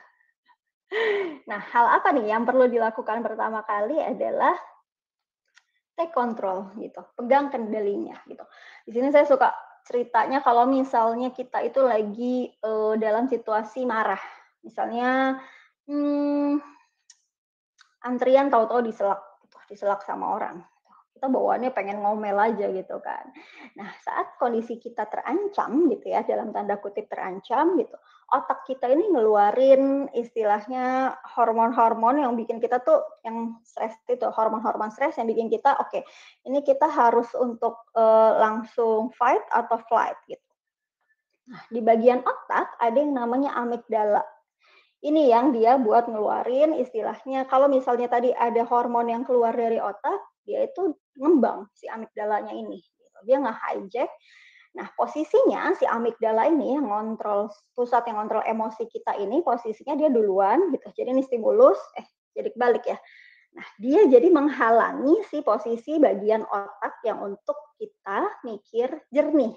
Nah, hal apa nih yang perlu dilakukan pertama kali adalah take control gitu, pegang kendalinya gitu. Di sini saya suka ceritanya kalau misalnya kita itu lagi dalam situasi marah, misalnya antrian tahu-tahu diselak, gitu, diselak sama orang. Kita bawaannya pengen ngomel aja gitu kan. Nah, saat kondisi kita terancam gitu ya, dalam tanda kutip terancam gitu, otak kita ini ngeluarin istilahnya hormon-hormon yang bikin kita tuh yang stres itu, hormon-hormon stres yang bikin kita oke, ini kita harus untuk langsung fight atau flight gitu. Nah, di bagian otak ada yang namanya amigdala. Ini yang dia buat ngeluarin istilahnya kalau misalnya tadi ada hormon yang keluar dari otak, dia itu ngembang si amigdalanya ini, gitu. Dia nge-hijack. Nah, posisinya si amigdala ini yang ngontrol pusat yang ngontrol emosi kita ini, posisinya dia duluan gitu. Jadi ini stimulus, jadi kebalik ya. Nah, dia jadi menghalangi si posisi bagian otak yang untuk kita mikir jernih,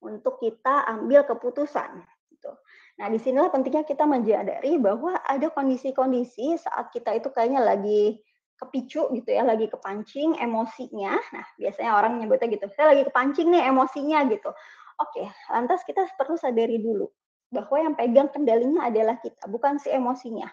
untuk kita ambil keputusan gitu. Nah, disinilah pentingnya kita menyadari bahwa ada kondisi-kondisi saat kita itu kayaknya lagi kepicu gitu ya, lagi kepancing emosinya. Nah, biasanya orang nyebutnya gitu, saya lagi kepancing nih emosinya gitu. Oke, lantas kita perlu sadari dulu bahwa yang pegang kendalinya adalah kita, bukan si emosinya.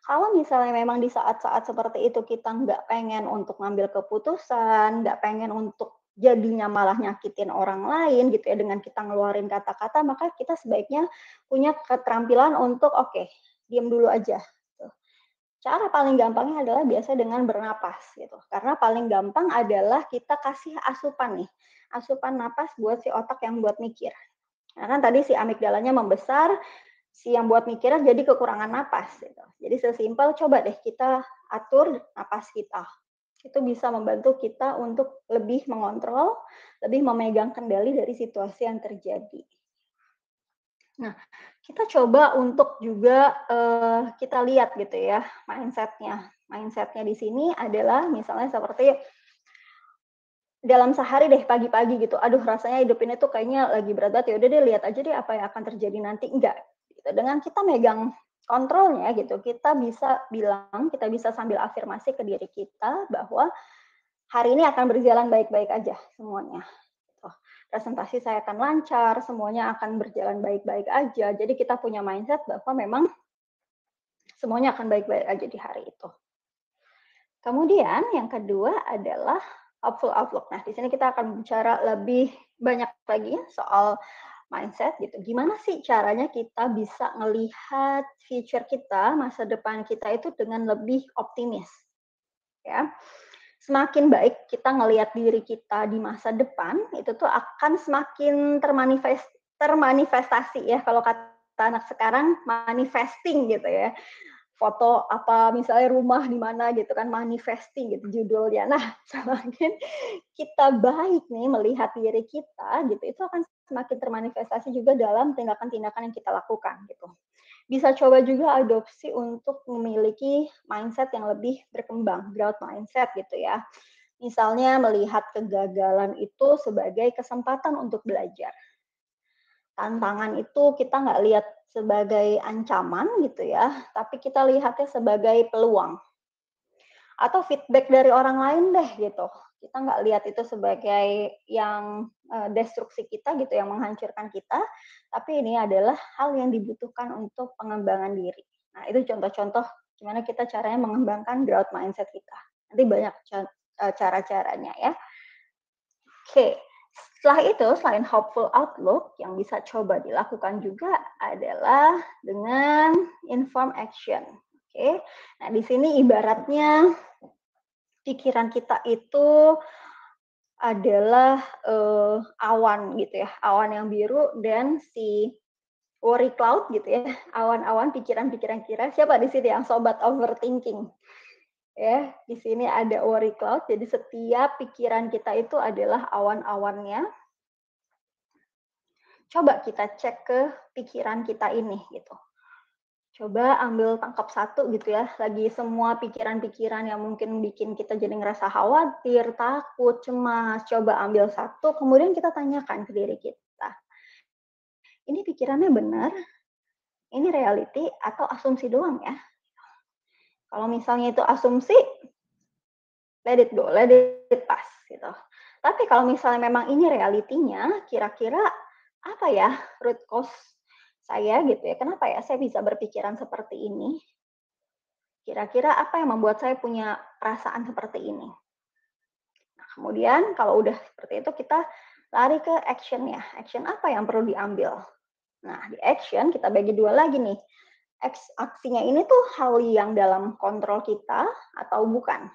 Kalau misalnya memang di saat-saat seperti itu kita nggak pengen untuk ngambil keputusan, nggak pengen untuk jadinya malah nyakitin orang lain gitu ya dengan kita ngeluarin kata-kata, maka kita sebaiknya punya keterampilan untuk oke, diam dulu aja. Gitu. Cara paling gampangnya adalah biasa dengan bernapas gitu. Karena paling gampang adalah kita kasih asupan nih, asupan napas buat si otak yang buat mikir. Karena kan tadi si amigdalanya membesar, si yang buat mikirnya jadi kekurangan napas gitu. Jadi sesimpel coba deh kita atur napas kita. Itu bisa membantu kita untuk lebih mengontrol, lebih memegang kendali dari situasi yang terjadi. Nah, kita coba untuk juga kita lihat gitu ya mindsetnya. Mindsetnya di sini adalah misalnya seperti dalam sehari deh pagi-pagi gitu, aduh rasanya hidup ini tuh kayaknya lagi berat banget, ya udah deh lihat aja deh apa yang akan terjadi nanti, enggak. Gitu. Dengan kita megang kontrolnya gitu, kita bisa bilang, kita bisa sambil afirmasi ke diri kita bahwa hari ini akan berjalan baik-baik aja semuanya. Gitu. Presentasi saya akan lancar, semuanya akan berjalan baik-baik aja. Jadi kita punya mindset bahwa memang semuanya akan baik-baik aja di hari itu. Kemudian yang kedua adalah hopeful outlook. Nah, di sini kita akan bicara lebih banyak lagi soal mindset gitu. Gimana sih caranya kita bisa melihat future kita, masa depan kita itu dengan lebih optimis. Ya. Semakin baik kita ngelihat diri kita di masa depan, itu tuh akan semakin termanifestasi ya kalau kata anak sekarang manifesting gitu ya foto apa misalnya rumah di mana gitu kan manifesting gitu judulnya. Nah, semakin kita baik nih melihat diri kita gitu, itu akan semakin termanifestasi juga dalam tindakan-tindakan yang kita lakukan gitu. Bisa coba juga adopsi untuk memiliki mindset yang lebih berkembang, growth mindset gitu ya. Misalnya melihat kegagalan itu sebagai kesempatan untuk belajar. Tantangan itu kita nggak lihat sebagai ancaman gitu ya, tapi kita lihatnya sebagai peluang. Atau feedback dari orang lain deh gitu. Kita nggak lihat itu sebagai yang destruksi kita gitu, yang menghancurkan kita, tapi ini adalah hal yang dibutuhkan untuk pengembangan diri. Nah, itu contoh-contoh gimana kita caranya mengembangkan growth mindset kita. Nanti banyak cara-caranya ya. Oke, setelah itu, selain hopeful outlook, yang bisa coba dilakukan juga adalah dengan informed action. Oke, nah di sini ibaratnya pikiran kita itu adalah awan gitu ya, awan yang biru dan si worry cloud gitu ya, awan-awan pikiran-pikiran kira. Siapa di sini yang sobat overthinking? Ya, di sini ada worry cloud, jadi setiap pikiran kita itu adalah awan-awannya. Coba kita cek ke pikiran kita ini gitu. Coba ambil tangkap satu gitu ya, lagi semua pikiran-pikiran yang mungkin bikin kita jadi ngerasa khawatir, takut, cemas, coba ambil satu, kemudian kita tanyakan ke diri kita, ini pikirannya benar, ini reality, atau asumsi doang ya? Kalau misalnya itu asumsi, let it go, let it pass gitu. Tapi kalau misalnya memang ini realitinya, kira-kira apa ya root cause saya gitu ya, kenapa ya saya bisa berpikiran seperti ini? Kira-kira apa yang membuat saya punya perasaan seperti ini? Nah, kemudian kalau udah seperti itu kita lari ke action ya. Action apa yang perlu diambil? Nah, di action kita bagi dua lagi nih. Aksinya ini tuh hal yang dalam kontrol kita atau bukan.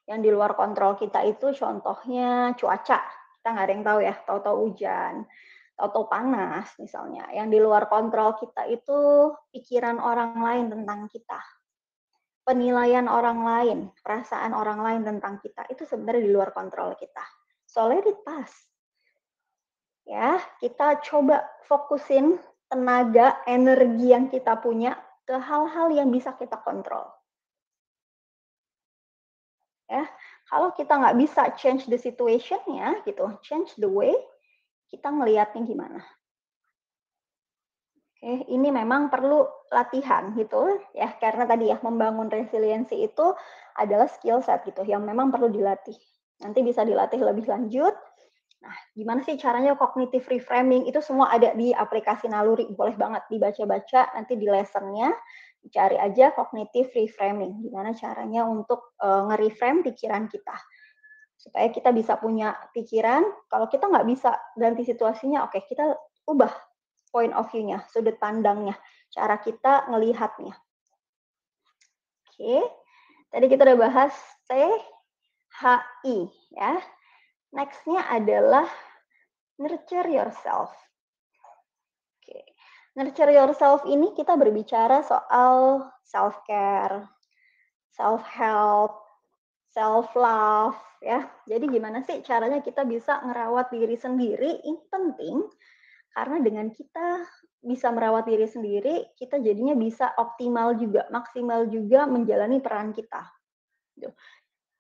Yang di luar kontrol kita itu contohnya cuaca. Kita nggak ada yang tahu ya, tahu-tahu hujan, tahu-tahu panas misalnya. Yang di luar kontrol kita itu pikiran orang lain tentang kita. Penilaian orang lain, perasaan orang lain tentang kita itu sebenarnya di luar kontrol kita. So let it pass. Ya, kita coba fokusin tenaga, energi yang kita punya ke hal-hal yang bisa kita kontrol. Ya, kalau kita nggak bisa change the situation-nya gitu, change the way, kita ngelihatnya gimana. Oke, ini memang perlu latihan gitu ya, karena tadi ya membangun resiliensi itu adalah skill set gitu yang memang perlu dilatih. Nanti bisa dilatih lebih lanjut. Nah, gimana sih caranya cognitive reframing itu semua ada di aplikasi Naluri, boleh banget dibaca-baca nanti di lessonnya cari aja cognitive reframing, gimana caranya untuk nge-reframe pikiran kita supaya kita bisa punya pikiran, kalau kita nggak bisa ganti situasinya, oke kita ubah point of view-nya, sudut pandangnya, cara kita ngelihatnya. Oke, tadi kita udah bahas THI ya. Next-nya adalah nurture yourself. Oke, nurture yourself ini kita berbicara soal self-care, self-help, self-love ya. Jadi gimana sih caranya kita bisa ngerawat diri sendiri? Ini penting karena dengan kita bisa merawat diri sendiri, kita jadinya bisa optimal juga, maksimal juga menjalani peran kita. Gitu.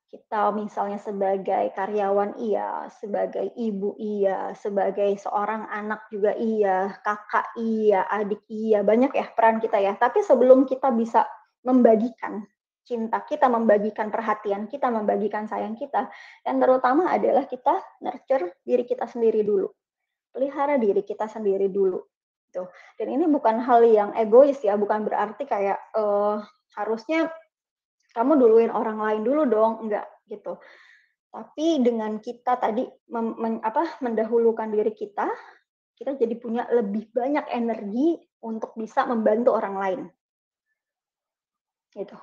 Kita misalnya sebagai karyawan iya, sebagai ibu iya, sebagai seorang anak juga iya, kakak iya, adik iya, banyak ya peran kita ya. Tapi sebelum kita bisa membagikan cinta kita, membagikan perhatian kita, membagikan sayang kita, yang terutama adalah kita nurture diri kita sendiri dulu. Pelihara diri kita sendiri dulu. Tuh. Dan ini bukan hal yang egois ya, bukan berarti kayak harusnya kamu duluin orang lain dulu dong, enggak gitu. Tapi dengan kita tadi mendahulukan diri kita, kita jadi punya lebih banyak energi untuk bisa membantu orang lain. Gitu.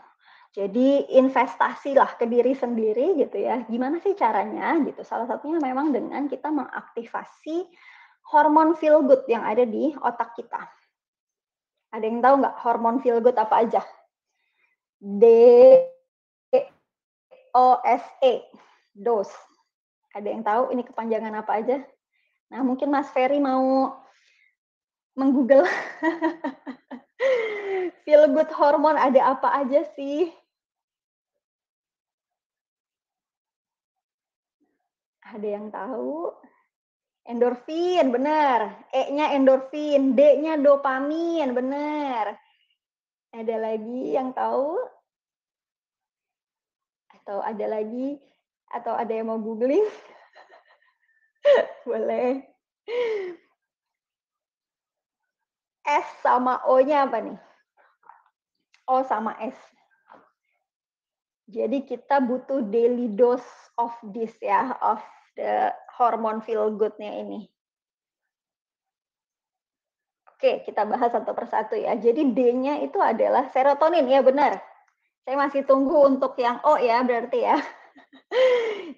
Jadi investasilah ke diri sendiri gitu ya. Gimana sih caranya gitu? Salah satunya memang dengan kita mengaktifasi hormon feel good yang ada di otak kita. Ada yang tahu nggak hormon feel good apa aja? DOSE, dose. Ada yang tahu ini kepanjangan apa aja? Nah, mungkin Mas Ferry mau menggoogle feel good hormon ada apa aja sih? Ada yang tahu? Endorfin, benar. E-nya endorfin, D-nya dopamin, benar. Ada lagi yang tahu? Atau ada lagi? Atau ada yang mau googling? Boleh. S sama O-nya apa nih? O sama S. Jadi kita butuh daily dose of this ya, of the hormone feel good-nya ini. Oke, kita bahas satu persatu ya. Jadi D-nya itu adalah serotonin, ya benar. Saya masih tunggu untuk yang O ya, berarti ya.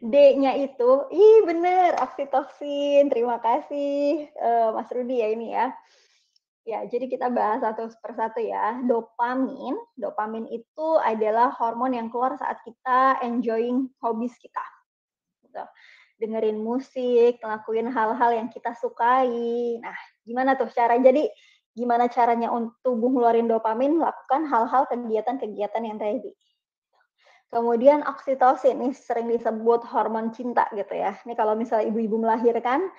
D-nya itu, benar, oksitosin. Terima kasih Mas Rudi ya ini ya. Ya, jadi kita bahas satu persatu ya. Dopamin, dopamin itu adalah hormon yang keluar saat kita enjoying hobbies kita. Gitu. Dengerin musik, ngelakuin hal-hal yang kita sukai. Nah, gimana tuh cara? Jadi gimana caranya untuk tubuh ngeluarin dopamin? Lakukan hal-hal kegiatan-kegiatan yang tadi. Kemudian oksitosin, ini sering disebut hormon cinta gitu ya. Ini kalau misalnya ibu-ibu melahirkan,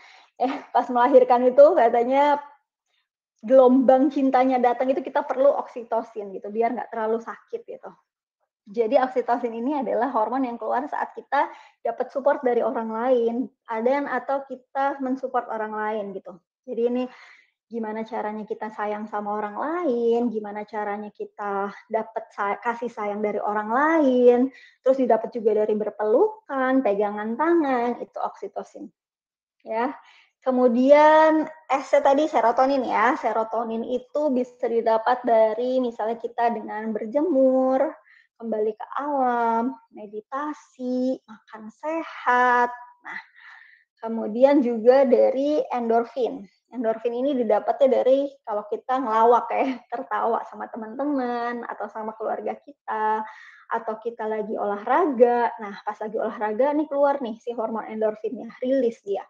pas melahirkan itu katanya gelombang cintanya datang itu kita perlu oksitosin gitu, biar nggak terlalu sakit gitu. Jadi oksitosin ini adalah hormon yang keluar saat kita dapat support dari orang lain, atau kita mensupport orang lain gitu. Jadi ini gimana caranya kita sayang sama orang lain, gimana caranya kita dapat kasih sayang dari orang lain, terus didapat juga dari berpelukan, pegangan tangan, itu oksitosin. Ya. Kemudian tadi serotonin ya. Serotonin itu bisa didapat dari misalnya kita dengan berjemur, kembali ke alam, meditasi, makan sehat. Nah, kemudian juga dari endorfin. Endorfin ini didapatnya dari kalau kita ngelawak ya, tertawa sama teman-teman atau sama keluarga kita, atau kita lagi olahraga. Nah, pas lagi olahraga nih keluar nih si hormon endorfinnya, rilis dia.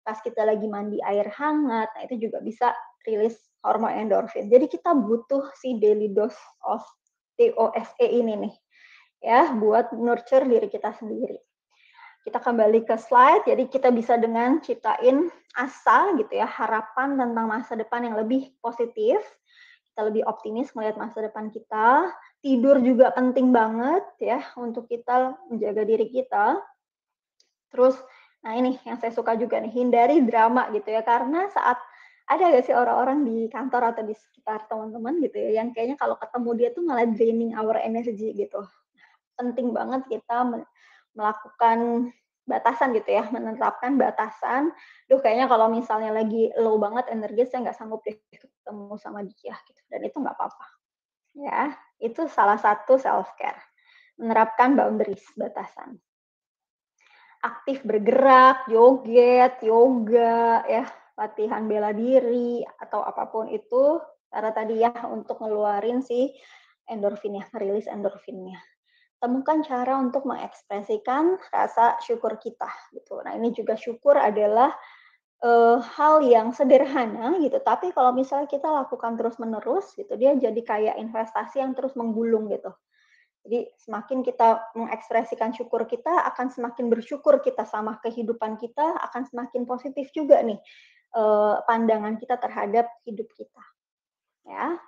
Pas kita lagi mandi air hangat, nah itu juga bisa rilis hormon endorfin. Jadi kita butuh si daily dose of TOSE ini nih, ya, buat nurture diri kita sendiri. Kita kembali ke slide, jadi kita bisa dengan ciptain asa gitu ya, harapan tentang masa depan yang lebih positif, kita lebih optimis melihat masa depan kita. Tidur juga penting banget ya, untuk kita menjaga diri kita. Terus, nah ini yang saya suka juga nih, hindari drama gitu ya, karena saat ada gak sih orang-orang di kantor atau di sekitar teman-teman gitu ya, yang kayaknya kalau ketemu dia tuh malah draining our energy gitu. Penting banget kita melakukan batasan gitu ya, menetapkan batasan. Duh kayaknya kalau misalnya lagi low banget energi, saya nggak sanggup deh ketemu sama dia gitu. Dan itu nggak apa-apa. Ya, itu salah satu self care. Menerapkan boundaries, batasan. Aktif bergerak, joget, yoga, ya, latihan bela diri, atau apapun itu, cara tadi ya, untuk ngeluarin si endorfinnya, merilis endorfinnya. Temukan cara untuk mengekspresikan rasa syukur kita, gitu. Nah, ini juga syukur adalah hal yang sederhana gitu, tapi kalau misalnya kita lakukan terus-menerus gitu, dia jadi kayak investasi yang terus menggulung gitu. Jadi semakin kita mengekspresikan syukur kita, akan semakin bersyukur kita sama kehidupan kita, akan semakin positif juga nih pandangan kita terhadap hidup kita. Ya.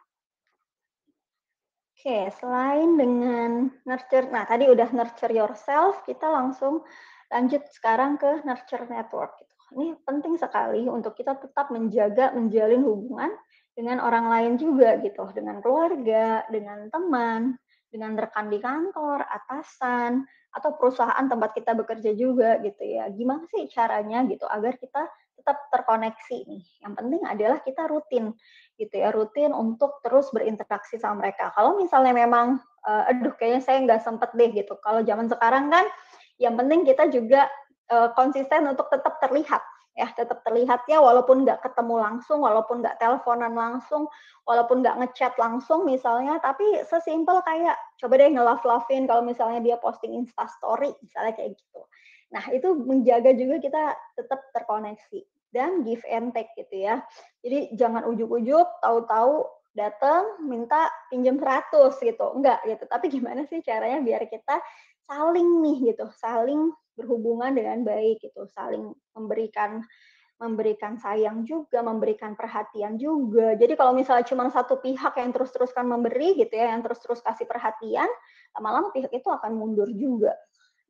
Oke, selain dengan nurture, nah tadi udah nurture yourself, kita langsung lanjut sekarang ke nurture network. Gitu. Ini penting sekali untuk kita tetap menjaga, menjalin hubungan dengan orang lain juga gitu, dengan keluarga, dengan teman, dengan rekan di kantor, atasan, atau perusahaan tempat kita bekerja juga gitu ya. Gimana sih caranya gitu agar kita tetap terkoneksi nih. Yang penting adalah kita rutin gitu ya, rutin untuk terus berinteraksi sama mereka. Kalau misalnya memang, aduh kayaknya saya nggak sempet deh gitu. Kalau zaman sekarang kan yang penting kita juga konsisten untuk tetap terlihat ya, tetap terlihat ya walaupun nggak ketemu langsung, walaupun nggak teleponan langsung, walaupun nggak ngechat langsung misalnya, tapi sesimpel kayak coba deh nge-love-love-in kalau misalnya dia posting Insta story misalnya kayak gitu. Nah, itu menjaga juga kita tetap terkoneksi dan give and take gitu ya. Jadi jangan ujuk-ujuk tahu-tahu datang minta pinjam 100 gitu, enggak gitu. Tapi gimana sih caranya biar kita saling nih gitu, saling berhubungan dengan baik gitu, saling memberikan memberikan sayang juga, memberikan perhatian juga. Jadi kalau misalnya cuma satu pihak yang terus-teruskan memberi gitu ya, yang terus-terus kasih perhatian, lama-lama pihak itu akan mundur juga.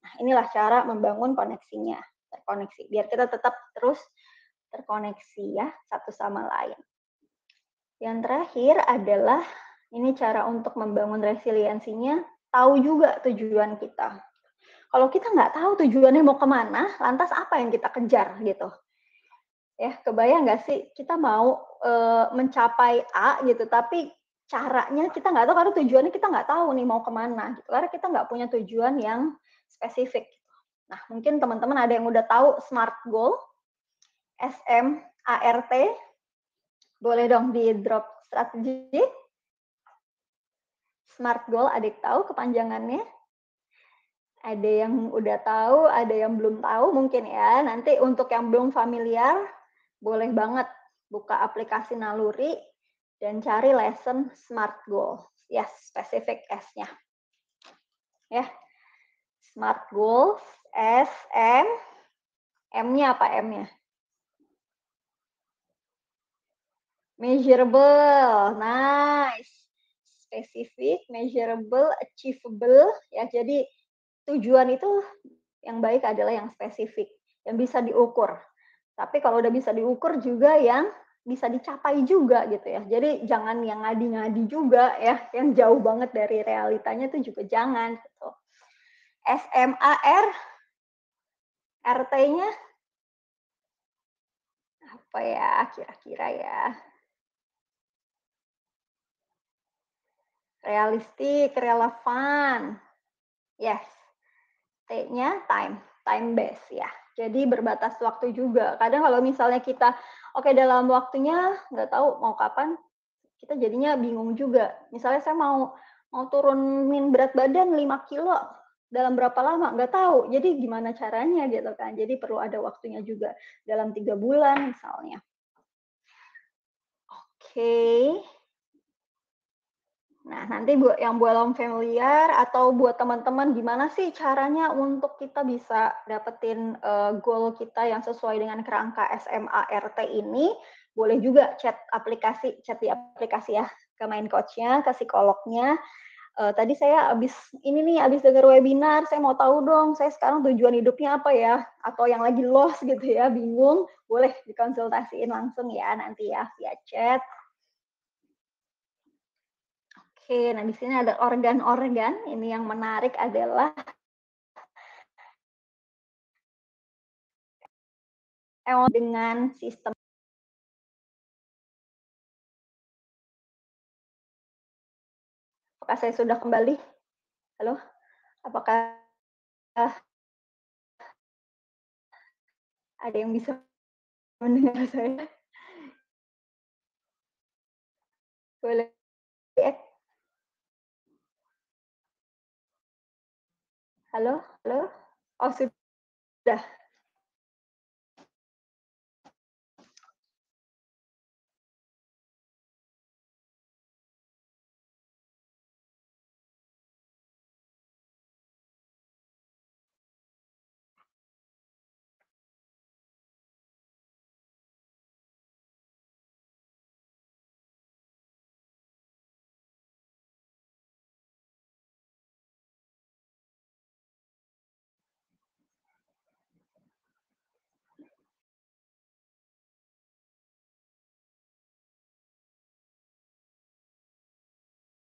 Nah, inilah cara membangun koneksinya, terkoneksi. Biar kita tetap terus terkoneksi ya, satu sama lain. Yang terakhir adalah, ini cara untuk membangun resiliensinya, tahu juga tujuan kita. Kalau kita nggak tahu tujuannya mau kemana, lantas apa yang kita kejar gitu. Ya, kebayang nggak sih kita mau mencapai A gitu, tapi caranya kita nggak tahu karena tujuannya kita nggak tahu nih mau kemana gitu. Karena kita nggak punya tujuan yang spesifik. Nah, mungkin teman-teman ada yang udah tahu SMART goal, SMART. Boleh dong di drop strategi. SMART goal, adik tahu kepanjangannya? Ada yang udah tahu, ada yang belum tahu mungkin ya. Nanti untuk yang belum familiar, boleh banget buka aplikasi Naluri dan cari lesson SMART goal. Yes, spesifik S-nya. Ya. SMART goals, S, M. M-nya apa M-nya? Measurable. Nice. Spesifik, measurable, achievable. Ya, jadi tujuan itu yang baik adalah yang spesifik, yang bisa diukur. Tapi kalau udah bisa diukur juga yang bisa dicapai juga gitu ya. Jadi jangan yang ngadi-ngadi juga ya, yang jauh banget dari realitanya itu juga jangan gitu. SMAR, RT-nya apa ya kira-kira ya? Realistik, relevan. Yes. T-nya time base ya. Jadi berbatas waktu juga. Kadang kalau misalnya kita oke dalam waktunya nggak tahu mau kapan, kita jadinya bingung juga. Misalnya saya mau turunin berat badan 5 kilo dalam berapa lama? Nggak tahu. Jadi gimana caranya gitu kan. Jadi perlu ada waktunya juga dalam 3 bulan misalnya. Oke. Nah, nanti buat yang belum familiar atau buat teman-teman gimana sih caranya untuk kita bisa dapetin goal kita yang sesuai dengan kerangka SMART ini, boleh juga chat di aplikasi ya ke main coach-nya, ke psikolognya. Tadi saya habis dengar webinar, saya mau tahu dong, saya sekarang tujuan hidupnya apa ya? Atau yang lagi lost gitu ya, bingung, boleh dikonsultasiin langsung ya nanti ya via chat. Oke, nah di sini ada organ-organ. Ini yang menarik adalah dengan sistem. Apakah saya sudah kembali? Halo? Apakah ada yang bisa mendengar saya? Boleh cek. Halo? Halo? Oh, sudah.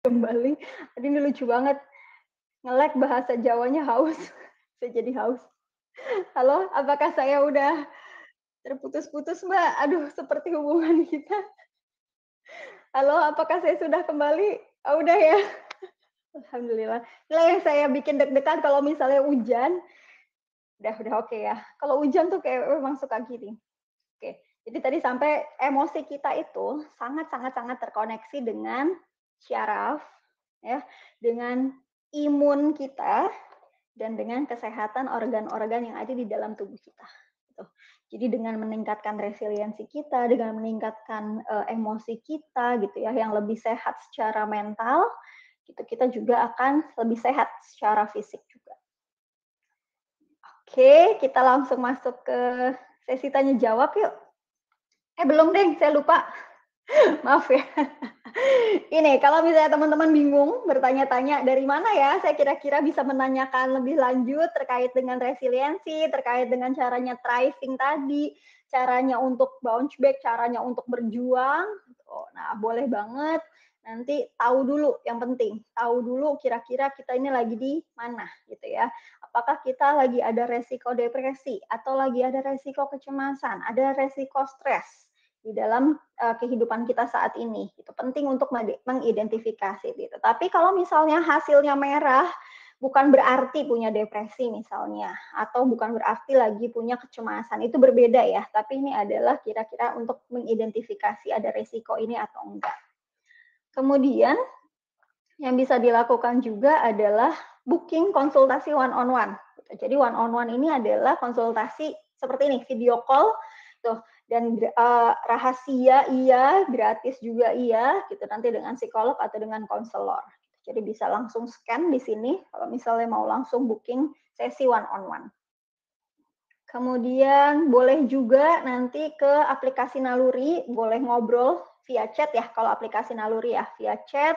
Kembali. Tadi ini lucu banget. Nge-lag bahasa Jawanya haus. Saya jadi haus. Halo, apakah saya udah terputus-putus, Mbak? Aduh, seperti hubungan kita. Halo, apakah saya sudah kembali? Oh, udah ya. Alhamdulillah. Inilah yang saya bikin deg-degan kalau misalnya hujan. Udah oke ya. Kalau hujan tuh kayak memang suka gini. Oke. Jadi tadi sampai emosi kita itu sangat terkoneksi dengan syaraf, ya, dengan imun kita dan dengan kesehatan organ-organ yang ada di dalam tubuh kita. Gitu. Jadi dengan meningkatkan resiliensi kita, dengan meningkatkan emosi kita, gitu ya, yang lebih sehat secara mental, gitu, kita juga akan lebih sehat secara fisik juga. Oke, kita langsung masuk ke sesi tanya jawab yuk. Belum deh, saya lupa. Maaf ya. Ini, kalau misalnya teman-teman bingung bertanya-tanya dari mana ya, saya kira-kira bisa menanyakan lebih lanjut terkait dengan resiliensi, terkait dengan caranya thriving tadi, caranya untuk bounce back, caranya untuk berjuang. Nah, boleh banget. Nanti tahu dulu, yang penting tahu dulu kira-kira kita ini lagi di mana gitu ya. Apakah kita lagi ada resiko depresi atau lagi ada resiko kecemasan, ada resiko stres di dalam kehidupan kita saat ini. Itu penting untuk mengidentifikasi gitu. Tapi kalau misalnya hasilnya merah, bukan berarti punya depresi misalnya, atau bukan berarti lagi punya kecemasan, itu berbeda ya, tapi ini adalah kira-kira untuk mengidentifikasi ada resiko ini atau enggak. Kemudian, yang bisa dilakukan juga adalah booking konsultasi one on one. Jadi one on one ini adalah konsultasi seperti ini, video call tuh, dan rahasia iya, gratis juga iya, gitu nanti dengan psikolog atau dengan konselor. Jadi bisa langsung scan di sini kalau misalnya mau langsung booking sesi one on one. Kemudian boleh juga nanti ke aplikasi Naluri, boleh ngobrol via chat ya, kalau aplikasi Naluri ya, via chat.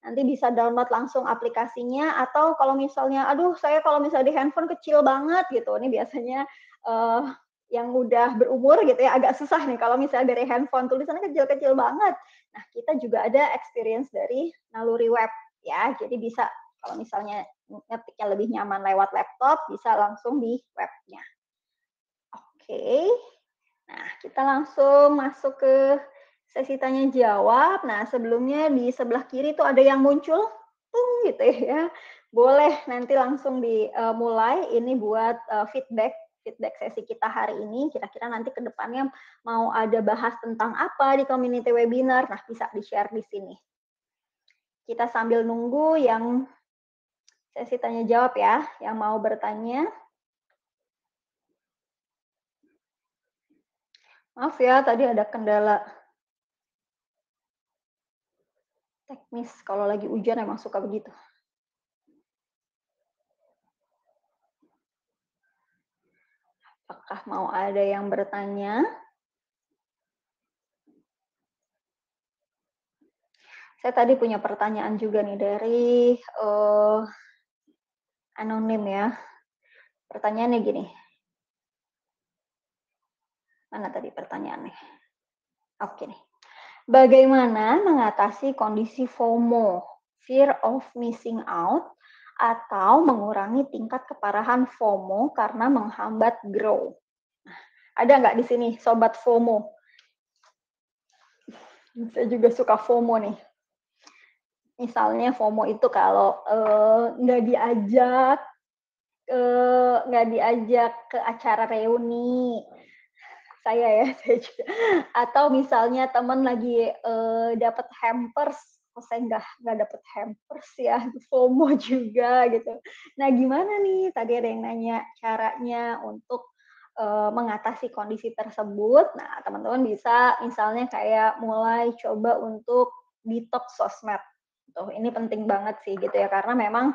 Nanti bisa download langsung aplikasinya, atau kalau misalnya, aduh saya kalau misalnya di handphone kecil banget gitu, ini biasanya yang udah berumur gitu ya, agak susah nih kalau misalnya dari handphone tulisannya kecil-kecil banget. Nah, kita juga ada experience dari Naluri Web ya, jadi bisa kalau misalnya ngetiknya lebih nyaman lewat laptop, bisa langsung di webnya. Oke, nah kita langsung masuk ke sesi tanya jawab. Nah, sebelumnya di sebelah kiri tuh ada yang muncul, gitu ya. Boleh nanti langsung dimulai. Ini buat feedback sesi kita hari ini. Kira-kira nanti ke depannya mau ada bahas tentang apa di community webinar. Nah, bisa di-share di sini. Kita sambil nunggu yang sesi tanya jawab ya, yang mau bertanya. Maaf ya, tadi ada kendala teknis, kalau lagi hujan emang suka begitu. Apakah mau ada yang bertanya? Saya tadi punya pertanyaan juga nih dari anonim ya. Pertanyaannya gini. Mana tadi pertanyaannya? Oke nih. Bagaimana mengatasi kondisi FOMO, fear of missing out, atau mengurangi tingkat keparahan FOMO karena menghambat grow? Nah, ada nggak di sini sobat FOMO? Saya juga suka FOMO nih. Misalnya FOMO itu kalau nggak diajak ke acara reuni, saya juga. Atau misalnya teman lagi dapat hampers, saya nggak dapat hampers ya, FOMO juga gitu. Nah, gimana nih? Tadi ada yang nanya caranya untuk mengatasi kondisi tersebut. Nah, teman-teman bisa misalnya kayak mulai coba untuk detox sosmed. Tuh, ini penting banget sih gitu ya, karena memang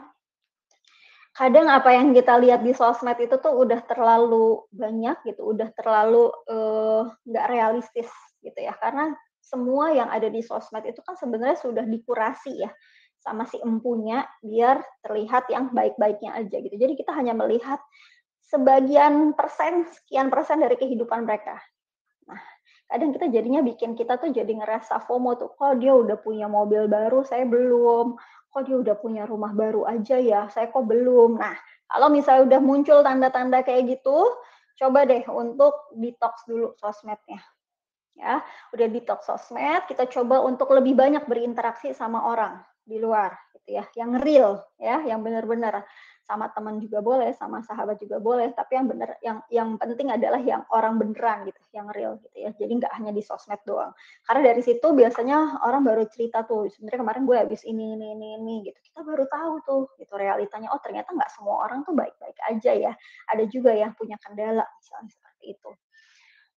kadang apa yang kita lihat di sosmed itu tuh udah terlalu banyak gitu, udah terlalu nggak realistis gitu ya. Karena semua yang ada di sosmed itu kan sebenarnya sudah dikurasi ya sama si empunya biar terlihat yang baik-baiknya aja gitu. Jadi kita hanya melihat sebagian persen, sekian persen dari kehidupan mereka. Nah, kadang kita jadinya bikin kita tuh jadi ngerasa FOMO tuh, kok dia udah punya mobil baru, saya belum. Kok dia udah punya rumah baru aja ya, saya kok belum. Nah, kalau misalnya udah muncul tanda-tanda kayak gitu, coba deh untuk detox dulu sosmednya. Ya, udah detox sosmed, kita coba untuk lebih banyak berinteraksi sama orang di luar gitu ya, yang real ya, yang benar-benar sama teman juga boleh, sama sahabat juga boleh, tapi yang benar yang penting adalah yang orang beneran gitu, yang real gitu ya. Jadi nggak hanya di sosmed doang. Karena dari situ biasanya orang baru cerita tuh, sebenarnya kemarin gue habis ini gitu. Kita baru tahu tuh gitu realitanya. Oh, ternyata nggak semua orang tuh baik-baik aja ya. Ada juga yang punya kendala misalnya seperti itu.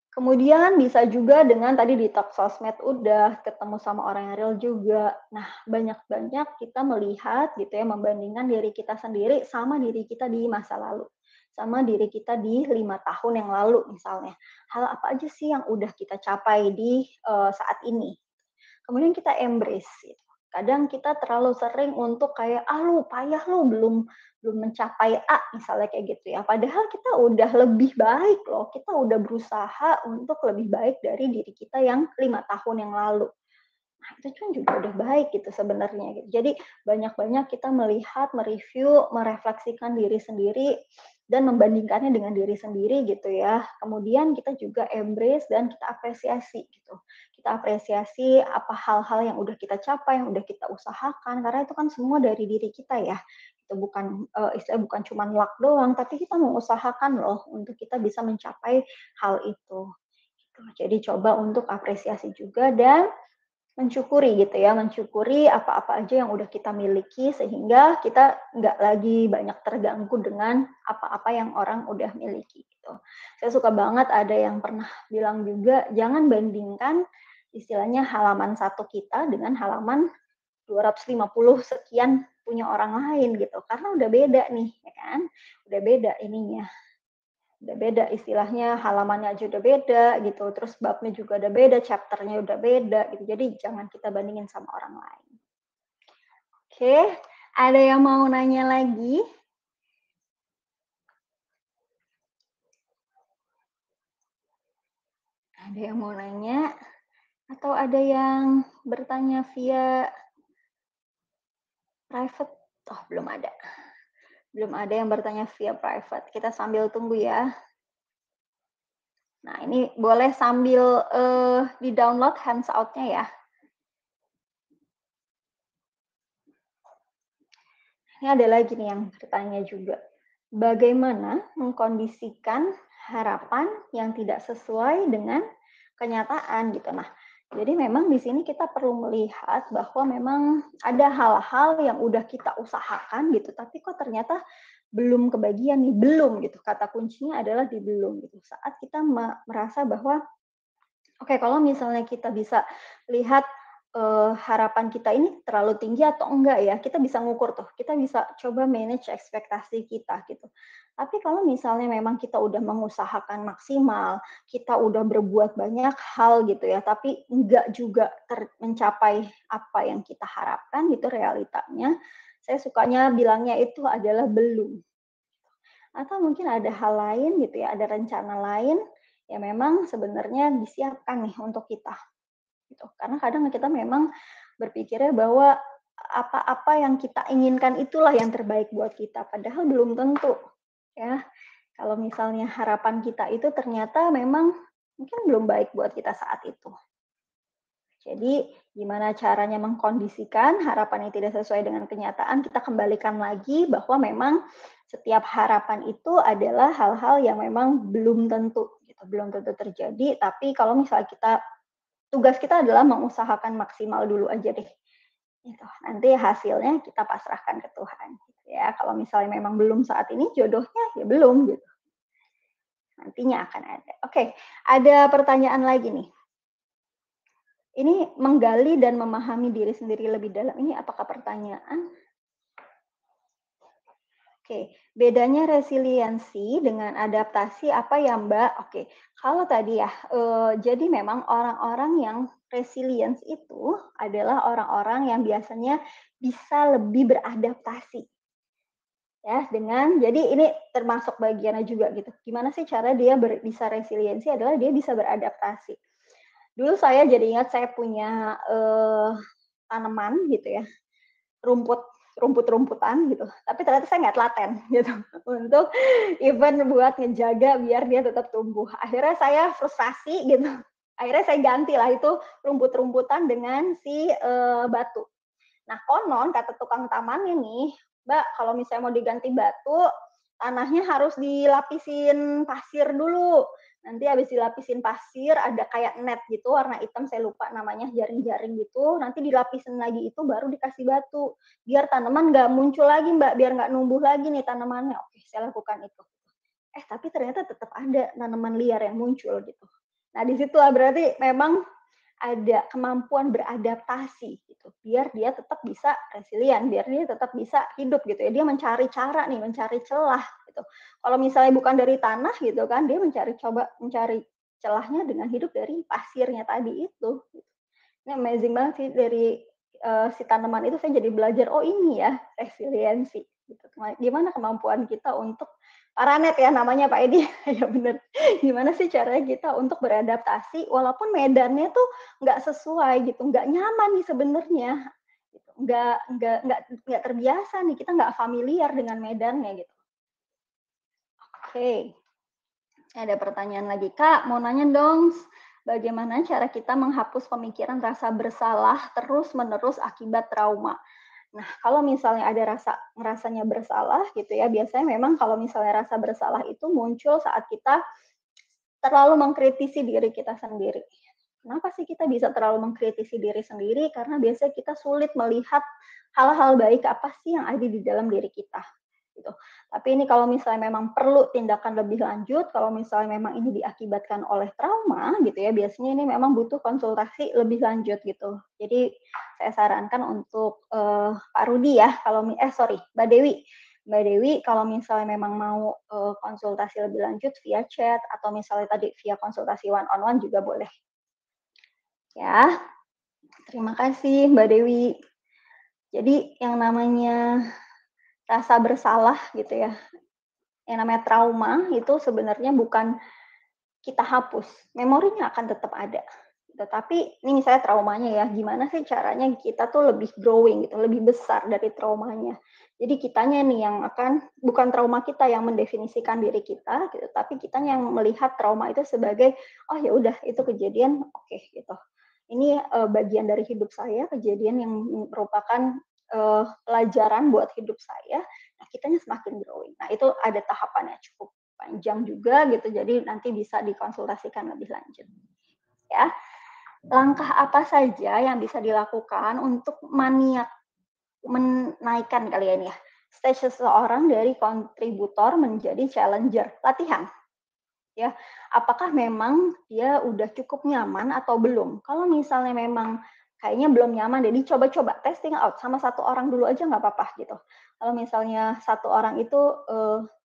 Kemudian bisa juga dengan tadi detox sosmed udah, ketemu sama orang yang real juga. Nah, banyak-banyak kita melihat gitu ya, membandingkan diri kita sendiri sama diri kita di masa lalu. Sama diri kita di 5 tahun yang lalu misalnya. Hal apa aja sih yang udah kita capai di saat ini? Kemudian kita embrace gitu. Kadang kita terlalu sering untuk kayak, ah lu payah lu belum mencapai A misalnya kayak gitu ya. Padahal kita udah lebih baik loh. Kita udah berusaha untuk lebih baik dari diri kita yang 5 tahun yang lalu. Nah, itu kan juga udah baik gitu sebenarnya gitu. Jadi banyak-banyak kita melihat, mereview, merefleksikan diri sendiri dan membandingkannya dengan diri sendiri gitu ya. Kemudian kita juga embrace dan kita apresiasi gitu. Kita apresiasi apa hal-hal yang udah kita capai, yang udah kita usahakan karena itu kan semua dari diri kita ya. Itu bukan istilah bukan cuma luck doang, tapi kita mengusahakan loh untuk kita bisa mencapai hal itu. Gitu. Jadi coba untuk apresiasi juga dan mensyukuri gitu ya, mensyukuri apa-apa aja yang udah kita miliki sehingga kita nggak lagi banyak terganggu dengan apa-apa yang orang udah miliki gitu. Saya suka banget ada yang pernah bilang juga, jangan bandingkan istilahnya halaman satu kita dengan halaman 250 sekian punya orang lain gitu, karena udah beda nih, ya kan? Udah beda ininya. Udah beda istilahnya, halamannya aja udah beda gitu, terus babnya juga udah beda, chapternya udah beda gitu. Jadi jangan kita bandingin sama orang lain. Oke, ada yang mau nanya lagi? Ada yang mau nanya? Atau ada yang bertanya via private? Oh, belum ada. Belum ada yang bertanya via private. Kita sambil tunggu ya. Nah, ini boleh sambil di-download handout-nya ya. Ini ada lagi nih yang bertanya juga. Bagaimana mengkondisikan harapan yang tidak sesuai dengan kenyataan gitu. Nah, jadi memang di sini kita perlu melihat bahwa memang ada hal-hal yang udah kita usahakan gitu, tapi kok ternyata belum kebagian nih, belum gitu. Kata kuncinya adalah di belum gitu. Saat kita merasa bahwa oke, kalau misalnya kita bisa lihat harapan kita ini terlalu tinggi atau enggak ya, kita bisa ngukur tuh, kita bisa coba manage ekspektasi kita gitu. Tapi kalau misalnya memang kita udah mengusahakan maksimal, kita udah berbuat banyak hal gitu ya, tapi enggak juga mencapai apa yang kita harapkan gitu realitanya, saya sukanya bilangnya itu adalah belum. Atau mungkin ada hal lain gitu ya, ada rencana lain yang memang sebenarnya disiapkan nih untuk kita gitu. Karena kadang kita memang berpikirnya bahwa apa-apa yang kita inginkan itulah yang terbaik buat kita, padahal belum tentu ya. Kalau misalnya harapan kita itu ternyata memang mungkin belum baik buat kita saat itu. Jadi gimana caranya mengkondisikan harapan yang tidak sesuai dengan kenyataan, kita kembalikan lagi bahwa memang setiap harapan itu adalah hal-hal yang memang belum tentu gitu, belum tentu terjadi, tapi kalau misalnya tugas kita adalah mengusahakan maksimal dulu aja deh. Gitu. Nanti hasilnya kita pasrahkan ke Tuhan gitu ya. Kalau misalnya memang belum saat ini jodohnya ya belum gitu. Nantinya akan ada. Oke, ada pertanyaan lagi nih. Ini menggali dan memahami diri sendiri lebih dalam. Ini apakah pertanyaan? Oke, bedanya resiliensi dengan adaptasi apa ya Mbak? Oke, kalau tadi ya, jadi memang orang-orang yang resilience itu adalah orang-orang yang biasanya bisa lebih beradaptasi. Ya, jadi ini termasuk bagiannya juga gitu. Gimana sih cara dia bisa resiliensi adalah dia bisa beradaptasi. Dulu saya jadi ingat saya punya tanaman gitu ya, rumput-rumputan gitu, tapi ternyata saya nggak telaten gitu untuk even buat ngejaga biar dia tetap tumbuh. Akhirnya saya frustasi gitu, akhirnya saya ganti lah itu rumput-rumputan dengan si batu. Nah konon kata tukang tamannya nih, Mbak kalau misalnya mau diganti batu, tanahnya harus dilapisin pasir dulu. Nanti habis dilapisin pasir, ada kayak net gitu, warna hitam, saya lupa namanya, jaring-jaring gitu. Nanti dilapisin lagi itu, baru dikasih batu. Biar tanaman nggak muncul lagi, Mbak. Biar nggak numbuh lagi nih tanamannya. Oke, saya lakukan itu. Tapi ternyata tetap ada tanaman liar yang muncul gitu. Nah, di situ berarti memang ada kemampuan beradaptasi gitu, biar dia tetap bisa resilient, biar dia tetap bisa hidup gitu ya. Dia mencari cara nih, mencari celah gitu. Kalau misalnya bukan dari tanah gitu kan, dia mencari celahnya dengan hidup dari pasirnya tadi itu. Ini amazing banget sih dari si tanaman itu saya jadi belajar, oh ini ya resiliensi gitu. Gimana kemampuan kita untuk paranet ya namanya Pak Edi, ya bener. Gimana sih caranya kita untuk beradaptasi walaupun medannya tuh nggak sesuai gitu, nggak nyaman nih sebenarnya, gitu. Nggak terbiasa nih, kita nggak familiar dengan medannya gitu. Oke, ada pertanyaan lagi Kak, mau nanya dong, bagaimana cara kita menghapus pemikiran rasa bersalah terus-menerus akibat trauma? Nah, kalau misalnya ada ngerasanya bersalah gitu ya, biasanya memang kalau misalnya rasa bersalah itu muncul saat kita terlalu mengkritisi diri kita sendiri. Kenapa sih kita bisa terlalu mengkritisi diri sendiri? Karena biasanya kita sulit melihat hal-hal baik apa sih yang ada di dalam diri kita. Gitu. Tapi ini kalau misalnya memang perlu tindakan lebih lanjut, kalau misalnya memang ini diakibatkan oleh trauma gitu ya, biasanya ini memang butuh konsultasi lebih lanjut gitu. Jadi saya sarankan untuk Pak Rudi ya, kalau sorry, Mbak Dewi. Mbak Dewi kalau misalnya memang mau konsultasi lebih lanjut via chat atau misalnya tadi via konsultasi one on one juga boleh. Ya, terima kasih Mbak Dewi. Jadi yang namanya rasa bersalah gitu ya, yang namanya trauma itu sebenarnya bukan kita hapus, memorinya akan tetap ada. Tetapi ini misalnya traumanya ya, gimana sih caranya kita tuh lebih growing gitu, lebih besar dari traumanya. Jadi kitanya nih yang akan, bukan trauma kita yang mendefinisikan diri kita gitu, tapi kitanya yang melihat trauma itu sebagai, oh ya udah itu kejadian, oke gitu. Ini bagian dari hidup saya, kejadian yang merupakan pelajaran buat hidup saya. Nah, kitanya semakin growing. Nah, itu ada tahapannya cukup panjang juga gitu, jadi nanti bisa dikonsultasikan lebih lanjut. Ya, langkah apa saja yang bisa dilakukan untuk menaikkan kalian ya stage seseorang dari kontributor menjadi challenger? Latihan. Ya, apakah memang dia udah cukup nyaman atau belum? Kalau misalnya memang kayaknya belum nyaman, jadi coba-coba testing out sama satu orang dulu aja nggak apa-apa gitu. Kalau misalnya satu orang itu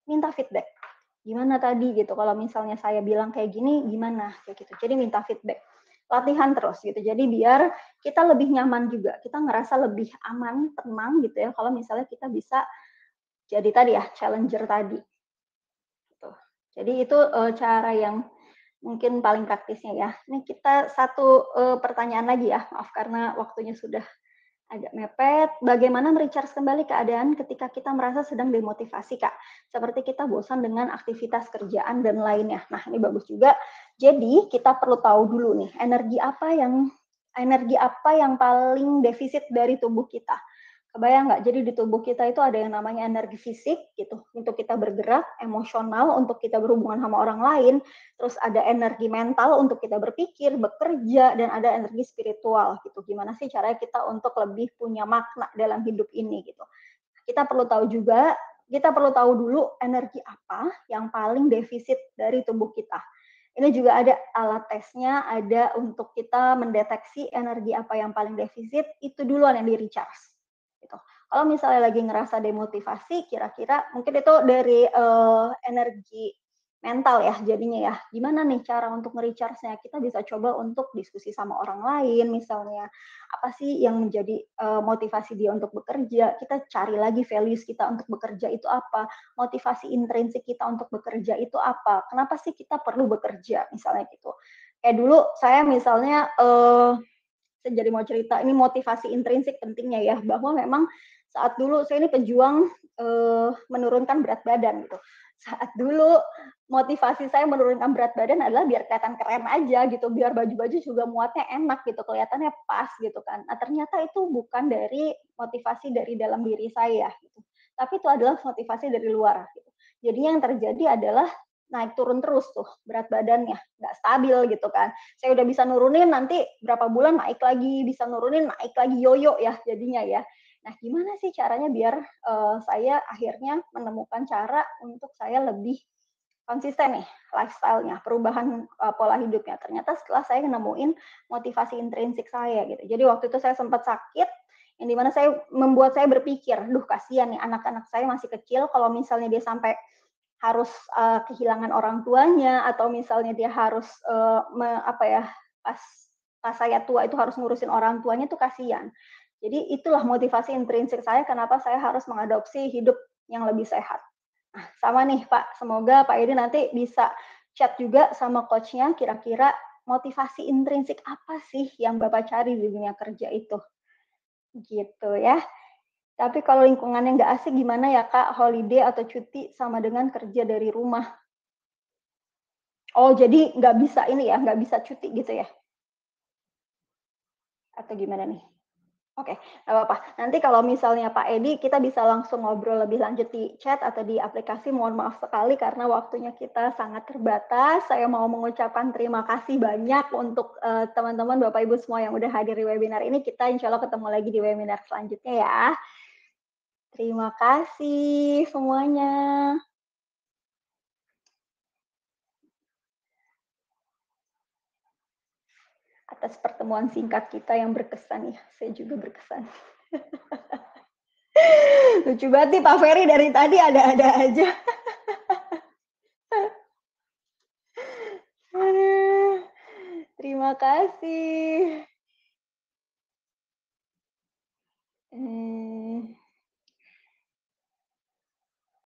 minta feedback, gimana tadi gitu. Kalau misalnya saya bilang kayak gini, gimana kayak gitu. Jadi minta feedback, latihan terus gitu. Jadi biar kita lebih nyaman juga, kita ngerasa lebih aman, tenang gitu ya. Kalau misalnya kita bisa jadi tadi ya challenger tadi. Gitu. Jadi itu cara yang mungkin paling praktisnya ya. Ini kita satu pertanyaan lagi ya, maaf karena waktunya sudah agak mepet. Bagaimana merecharge kembali keadaan ketika kita merasa sedang demotivasi, Kak? Seperti kita bosan dengan aktivitas kerjaan dan lainnya. Nah, ini bagus juga. Jadi, kita perlu tahu dulu nih, energi apa yang paling defisit dari tubuh kita. Kebayang nggak? Jadi di tubuh kita itu ada yang namanya energi fisik gitu, untuk kita bergerak, emosional untuk kita berhubungan sama orang lain, terus ada energi mental untuk kita berpikir, bekerja, dan ada energi spiritual gitu. Gimana sih caranya kita untuk lebih punya makna dalam hidup ini gitu. Kita perlu tahu juga, kita perlu tahu dulu energi apa yang paling defisit dari tubuh kita. Ini juga ada alat tesnya, ada untuk kita mendeteksi energi apa yang paling defisit, itu duluan yang di-recharge. Gitu. Kalau misalnya lagi ngerasa demotivasi, kira-kira mungkin itu dari energi mental ya jadinya ya. Gimana nih cara untuk nge-recharge-nya? Kita bisa coba untuk diskusi sama orang lain misalnya. Apa sih yang menjadi motivasi dia untuk bekerja? Kita cari lagi values kita untuk bekerja itu apa? Motivasi intrinsik kita untuk bekerja itu apa? Kenapa sih kita perlu bekerja misalnya gitu. Kayak dulu saya misalnya saya jadi mau cerita, ini motivasi intrinsik pentingnya ya, bahwa memang saat dulu saya ini pejuang menurunkan berat badan gitu. Saat dulu motivasi saya menurunkan berat badan adalah biar kelihatan keren aja gitu, biar baju-baju juga muatnya enak gitu, kelihatannya pas gitu kan. Nah, ternyata itu bukan dari motivasi dari dalam diri saya gitu, tapi itu adalah motivasi dari luar gitu. Jadinya yang terjadi adalah naik turun terus tuh berat badannya, nggak stabil gitu kan. Saya udah bisa nurunin, nanti berapa bulan naik lagi, bisa nurunin, naik lagi, yoyo ya jadinya ya. Nah, gimana sih caranya biar saya akhirnya menemukan cara untuk saya lebih konsisten nih lifestyle-nya, perubahan pola hidupnya. Ternyata setelah saya nemuin motivasi intrinsik saya gitu. Jadi waktu itu saya sempat sakit, yang dimana membuat saya berpikir, duh kasihan nih anak-anak saya masih kecil, kalau misalnya dia sampai harus kehilangan orang tuanya atau misalnya dia harus apa ya pas pas saya tua itu harus ngurusin orang tuanya tuh kasihan. Jadi itulah motivasi intrinsik saya kenapa saya harus mengadopsi hidup yang lebih sehat. Nah, sama nih Pak, semoga Pak Edi nanti bisa chat juga sama coachnya kira-kira motivasi intrinsik apa sih yang Bapak cari di dunia kerja itu. Gitu ya. Tapi kalau lingkungannya nggak asik gimana ya Kak, holiday atau cuti sama dengan kerja dari rumah? Oh jadi nggak bisa ini ya, nggak bisa cuti gitu ya? Atau gimana nih? Oke, nggak apa-apa. Nanti kalau misalnya Pak Edi, kita bisa langsung ngobrol lebih lanjut di chat atau di aplikasi. Mohon maaf sekali karena waktunya kita sangat terbatas. Saya mau mengucapkan terima kasih banyak untuk teman-teman, Bapak Ibu semua yang udah hadir di webinar ini. Kita insya Allah ketemu lagi di webinar selanjutnya ya. Terima kasih semuanya. Atas pertemuan singkat kita yang berkesan ya. Saya juga berkesan. Lucu banget nih Pak Ferry dari tadi ada-ada aja. Terima kasih.